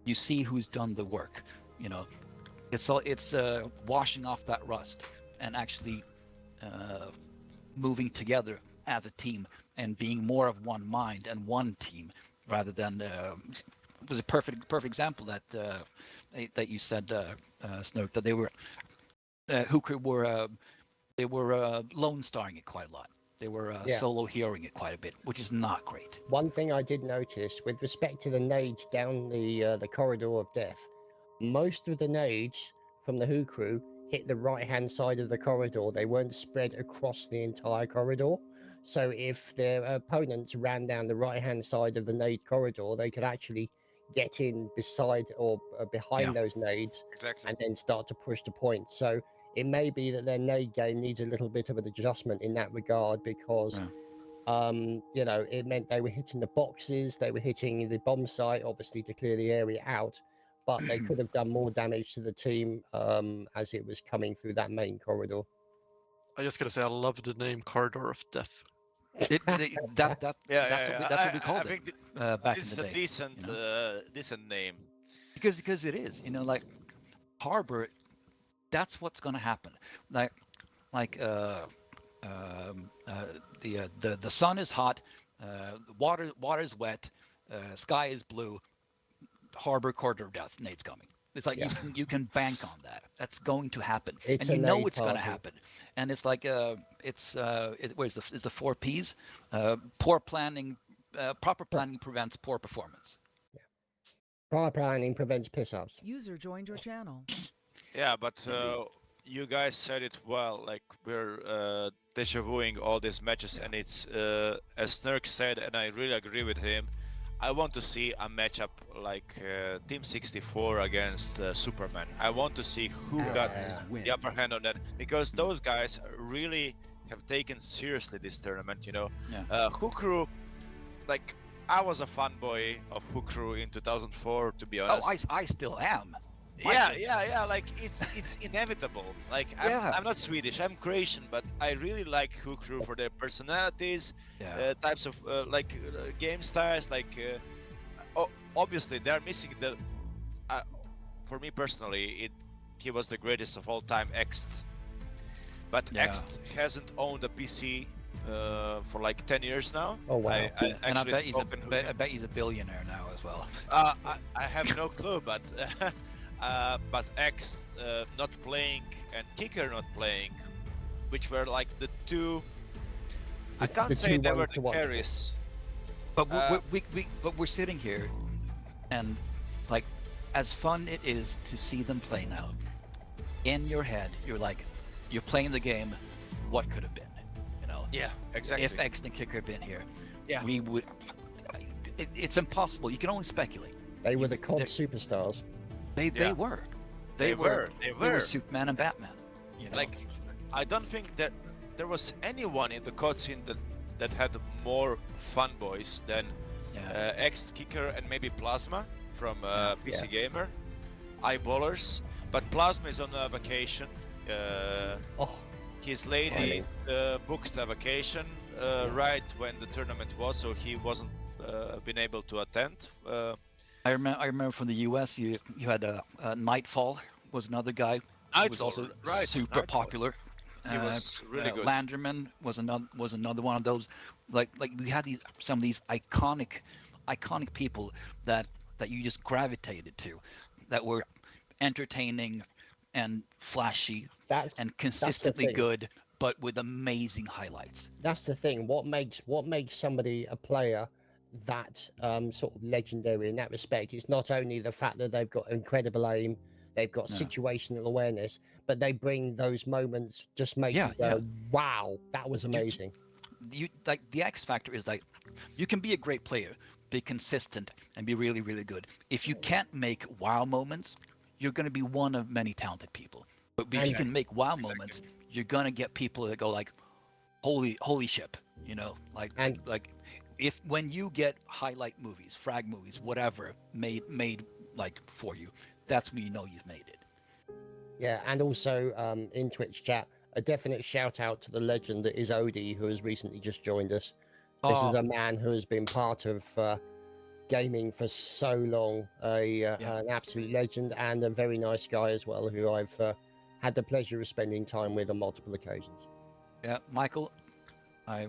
you see who's done the work. You know, it's washing off that rust and actually moving together as a team and being more of one mind and one team rather than. It was a perfect example that you said, Snoke, that they were they were lone starring it quite a lot. They were Yeah. solo heroing it quite a bit, which is not great. One thing I did notice with respect to the nades down the corridor of death, most of the nades from the Who crew hit the right-hand side of the corridor. They weren't spread across the entire corridor. So if their opponents ran down the right-hand side of the nade corridor, they could actually get in beside or behind those nades Exactly. and then start to push the point. So it may be that their nade game needs a little bit of an adjustment in that regard because, you know, it meant they were hitting the boxes, they were hitting the bomb site, obviously to clear the area out, but they could have done more damage to the team as it was coming through that main corridor. I just gotta say I love the name Corridor of Death. That's what we called I it think back this is in the a day. decent, you know? decent name. Because it is, you know, like Harbor. That's what's going to happen. The sun is hot, water's wet, sky is blue. Harbor Corridor of Death, Nate's coming. It's like you can bank on that. That's going to happen, It's and you a know Nate it's going to party. happen. And it's like it's the 4 Ps. Poor planning, proper planning prevents poor performance. Prior planning prevents piss-ups. User joined your channel. Yeah, but you guys said it well. Like we're deja vuing all these matches, and it's as Snurk said, and I really agree with him. I want to see a matchup like Team 64 against Superman. I want to see who got win. the upper hand on that, because those guys really have taken seriously this tournament. You know, Who crew, like I was a fanboy of Who crew in 2004, to be honest. Oh, I still am. Yeah. Like it's inevitable. Like I'm not Swedish, I'm Croatian, but I really like Who crew for their personalities, types of game styles. Like obviously they're missing the. For me personally, he was the greatest of all time, Ext. But Ext hasn't owned a PC for like 10 years now. Oh wow! And I bet he's a billionaire now as well. I have no clue, but. But X not playing and Kicker not playing, which were like the two. I can't say they were the carries. But we're sitting here, and like, as fun it is to see them play now. In your head, you're like, you're playing the game. What could have been, you know? Yeah, exactly. If X and Kicker had been here, we would. It's impossible. You can only speculate. They were the COD superstars. They were. They were Superman and Batman. You know? Like, I don't think that there was anyone in the COD scene that had more fanboys than X, Kicker, and maybe Plasma from PC Gamer. eyeballers. But Plasma is on a vacation. Oh, His lady booked a vacation right when the tournament was, so he wasn't been able to attend. I remember from the U.S. You had Nightfall was another guy who was also super Nightfall. popular. He was really good. Landerman was another one of those. Like we had some of these iconic people that you just gravitated to, that were entertaining and flashy and consistently good, but with amazing highlights. That's the thing. What makes somebody a player that sort of legendary in that respect is not only the fact that they've got incredible aim, they've got situational awareness, but they bring those moments, just make you go, wow, that was amazing. You like the X factor is like, you can be a great player, be consistent, and be really, really good. If you can't make wow moments, you're going to be one of many talented people. But if you can make wow moments, you're going to get people that go like, holy ship, you know, like when you get highlight movies, frag movies, whatever made like for you, that's when you know you've made it. Yeah, and also in Twitch chat, a definite shout out to the legend that is Odie, who has recently just joined us. This is a man who has been part of gaming for so long, an absolute legend and a very nice guy as well, who I've had the pleasure of spending time with on multiple occasions. Yeah, Michael, I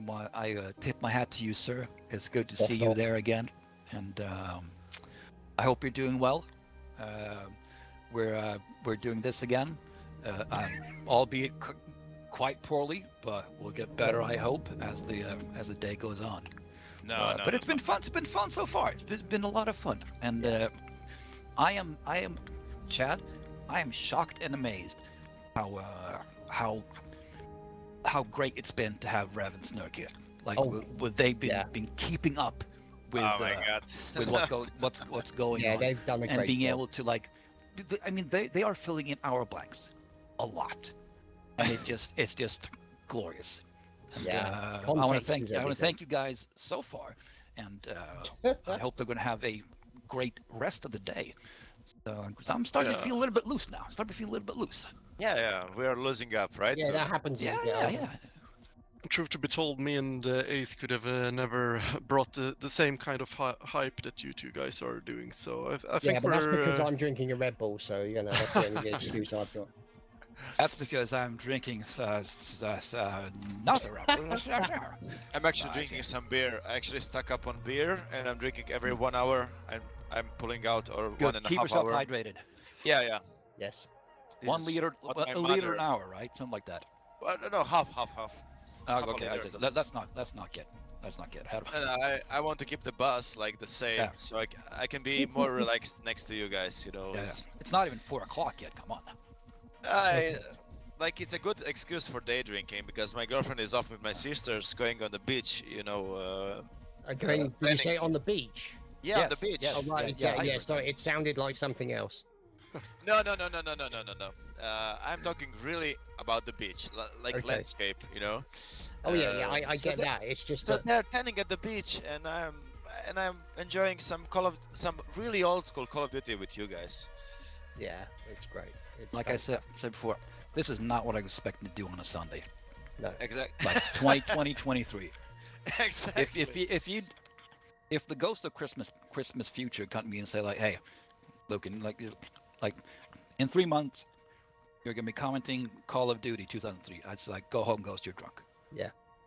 tip my hat to you, sir. It's good to see you there again, and I hope you're doing well. We're doing this again, albeit quite poorly, but we'll get better, I hope, as the day goes on. But it's been fun. It's been fun so far. It's been a lot of fun, and I am Chad. I am shocked and amazed how great it's been to have Rev and Snurk here. Like, would they been keeping up with with what's going on? Yeah, they've done a great and being job. able to like, I mean, they are filling in our blanks a lot, and it's just glorious. And, Yeah, I want to context thank you guys so far, and I hope they're going to have a great rest of the day. So I'm starting to feel a little bit loose now. Yeah, we are losing up, right? Yeah, that happens. Yeah. Truth to be told, me and Ace could have never brought the same kind of hype that you two guys are doing. So I think but that's because I'm drinking a Red Bull, so you know that's the only excuse I've got. That's because I'm drinking another. I'm actually drinking some beer. I actually stuck up on beer, and I'm drinking every 1 hour. I'm pulling out or Good. 1.5 Keep yourself hour. hydrated. Yeah. Yes. 1 liter, a liter an hour, right? Something like that. Well, no, half. Okay, let's not get ahead of us. And I want to keep the buzz like the same, so I can be more relaxed next to you guys. You know. Yeah. It's not even 4 o'clock yet. Come on. It's a good excuse for day drinking because my girlfriend is off with my sisters going on the beach. You know. Did you say on the beach? Yeah, on the beach. Yes. Oh, right. Yeah. Sorry, it sounded like something else. No. I'm talking really about the beach, like landscape, you know. Oh yeah. I get that. It's just so they're standing at the beach, and I'm enjoying some really old school Call of Duty with you guys. Yeah, it's great. It's like fantastic. I said before, this is not what I was expecting to do on a Sunday. No. Exactly. Like 2023. Exactly. If the ghost of Christmas future come to me and say like, hey, Logan, like in 3 months you're gonna be commenting Call of Duty 2003, I'd say like, go home, Ghost, you're drunk. Yeah.